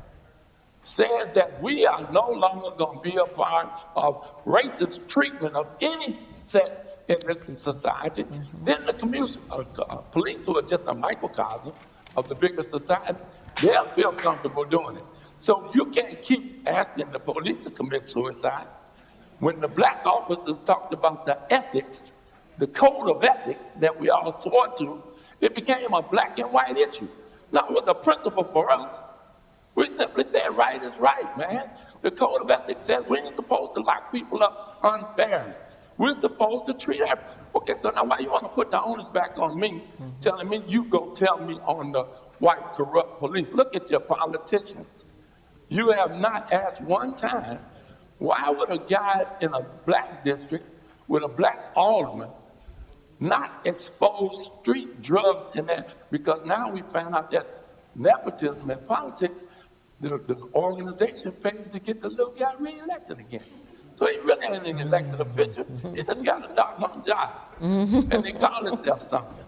[SPEAKER 6] says that we are no longer going to be a part of racist treatment of any set in this society, then the police, who are just a microcosm of the bigger society, they'll feel comfortable doing it. So you can't keep asking the police to commit suicide. When the black officers talked about the ethics, the code of ethics that we all swore to, it became a black and white issue. Now, it was a principle for us. We simply said right is right, man. The code of ethics says we ain't supposed to lock people up unfairly. We're supposed to treat everyone. Okay, so now why you want to put the onus back on me, telling me you go tell me on the white corrupt police? Look at your politicians. You have not asked one time, why would a guy in a black district with a black alderman not expose street drugs in there? Because now we found out that nepotism in politics, the organization pays to get the little guy reelected again. So he really ain't an elected official. He just got a doggone job. And they call themselves something.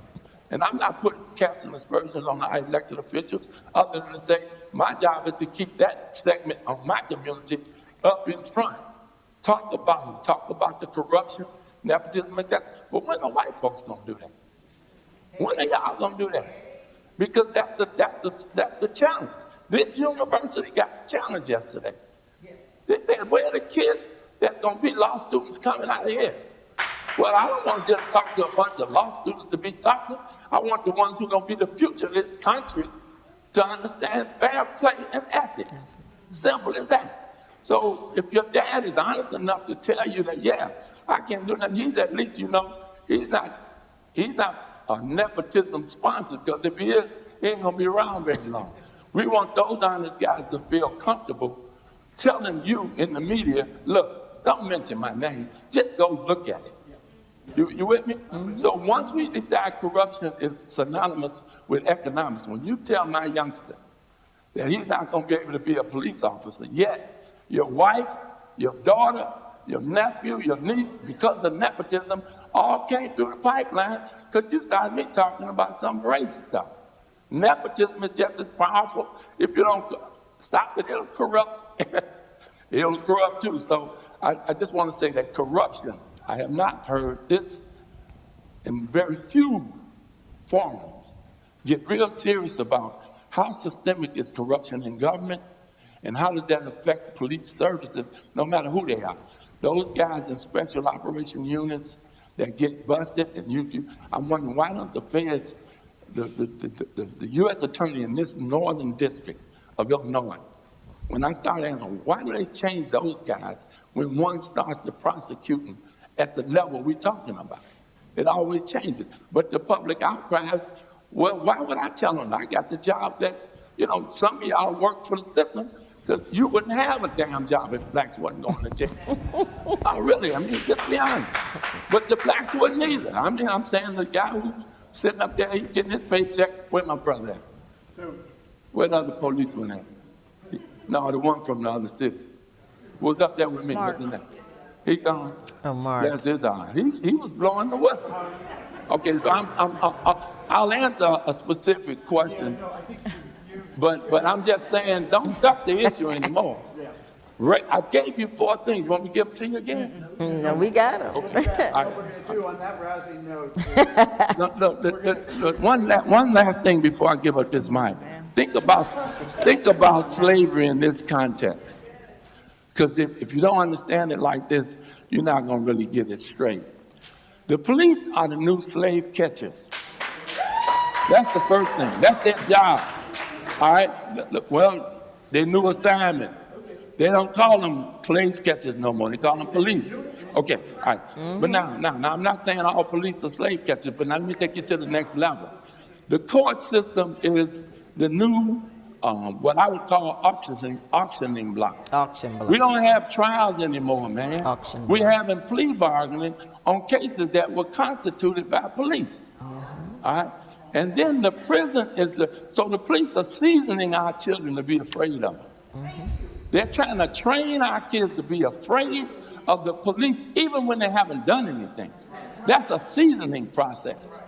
[SPEAKER 6] And I'm not putting casting aspersions on the elected officials other than to say my job is to keep that segment of my community up in front. Talk about them. Talk about the corruption, nepotism, etc. But when are white folks gonna do that? When are y'all gonna do that? Because that's the challenge. This university got challenged yesterday. They said, where are the kids that's gonna be law students coming out of here? Well, I don't want to just talk to a bunch of law students to be talking. I want the ones who are gonna be the future of this country to understand fair play and ethics. Simple as that. So if your dad is honest enough to tell you that, yeah, I can't do nothing, he's at least, you know, he's not a nepotism sponsor, because if he is, he ain't gonna be around very long. We want those honest guys to feel comfortable telling you in the media, look, don't mention my name, just go look at it. You with me? So once we decide corruption is synonymous with economics, when you tell my youngster that he's not gonna be able to be a police officer, yet your wife, your daughter, your nephew, your niece, because of nepotism, all came through the pipeline because you started me talking about some race stuff. Nepotism is just as powerful. If you don't stop it, it'll corrupt. It'll corrupt too. So I just want to say that corruption, I have not heard this in very few forums get real serious about how systemic is corruption in government. And how does that affect police services, no matter who they are? Those guys in special operation units that get busted, and I'm wondering, why don't the feds, the U.S. attorney in this northern district of Illinois, when I started asking, why do they change those guys when one starts the prosecuting at the level we're talking about? It always changes. But the public outcries, well, why would I tell them? I got the job that, you know, some of y'all work for the system, because you wouldn't have a damn job if blacks wasn't going to jail. Oh, really, I mean, just be honest. But the blacks wouldn't either. I mean, I'm saying the guy who's sitting up there, he's getting his paycheck, where my brother at? Where the other policeman at? No, the one from the other city. was up there with me.
[SPEAKER 5] Mark.
[SPEAKER 6] What's his name? He gone.
[SPEAKER 3] Oh, Mark.
[SPEAKER 6] That's his eye. He was blowing the whistle. Okay, so I'll answer a specific question, but I'm just saying, don't duck the issue anymore. I gave you 4 things. Want me to give them to you again?
[SPEAKER 3] No, we got them.
[SPEAKER 6] All right.
[SPEAKER 1] What we're going to do on that rousing note.
[SPEAKER 6] Look, one last thing before I give up this mic. Think about slavery in this context. Because if you don't understand it like this, you're not going to really get it straight. The police are the new slave catchers. That's the first thing. That's their job. All right? Well, their new assignment. They don't call them slave catchers no more. They call them police. Okay, all right. But now, I'm not saying all police are slave catchers, but now let me take you to the next level. The court system is the new, what I would call auctioning block.
[SPEAKER 3] Auction block.
[SPEAKER 6] We don't have trials anymore, man.
[SPEAKER 3] Auction
[SPEAKER 6] We're
[SPEAKER 3] block.
[SPEAKER 6] having plea bargaining on cases that were constituted by police. All right? And then the prison is so the police are seasoning our children to be afraid of them. They're trying to train our kids to be afraid of the police, even when they haven't done anything. That's a seasoning process.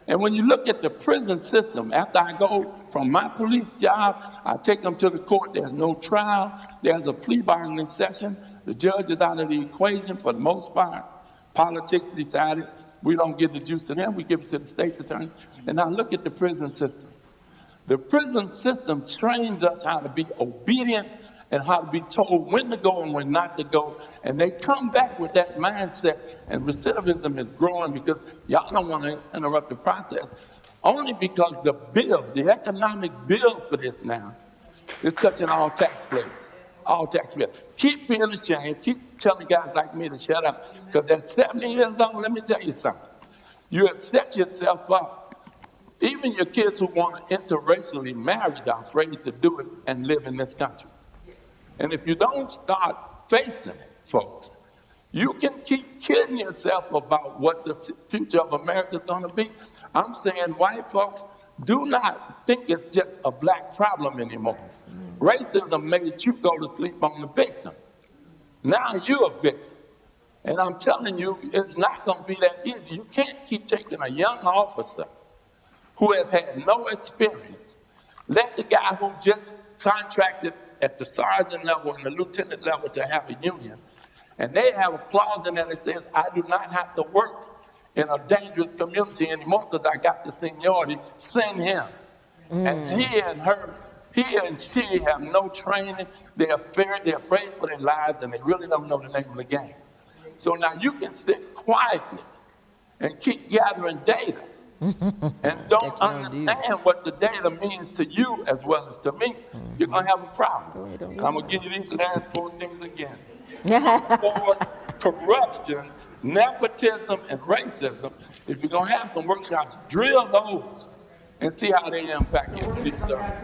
[SPEAKER 6] And when you look at the prison system, after I go from my police job, I take them to the court. There's no trial. There's a plea bargaining session. The judge is out of the equation for the most part. Politics decided we don't give the juice to them. We give it to the state's attorney. And now look at the prison system. The prison system trains us how to be obedient and how to be told when to go and when not to go. And they come back with that mindset, and recidivism is growing because y'all don't want to interrupt the process, only because the economic bill for this now is touching all taxpayers. All taxpayers. Keep being ashamed. Keep telling guys like me to shut up. Because at 70 years old, let me tell you something. You have set yourself up. Even your kids who want to interracially marry are afraid to do it and live in this country. And if you don't start facing it, folks, you can keep kidding yourself about what the future of America is going to be. I'm saying, white folks, do not think it's just a black problem anymore. Racism made you go to sleep on the victim. Now you're a victim. And I'm telling you, it's not going to be that easy. You can't keep taking a young officer who has had no experience, let the guy who just contracted at the sergeant level and the lieutenant level to have a union, and they have a clause in there that says, I do not have to work in a dangerous community anymore because I got the seniority, send him. And he and she have no training, they're afraid for their lives, and they really don't know the name of the game. So now you can sit quietly and keep gathering data and don't understand what the data means to you as well as to me, you're going to have a problem. And I'm going to give you these last 4 things again. Force, corruption, nepotism, and racism. If you're going to have some workshops, drill those and see how they impact your police service.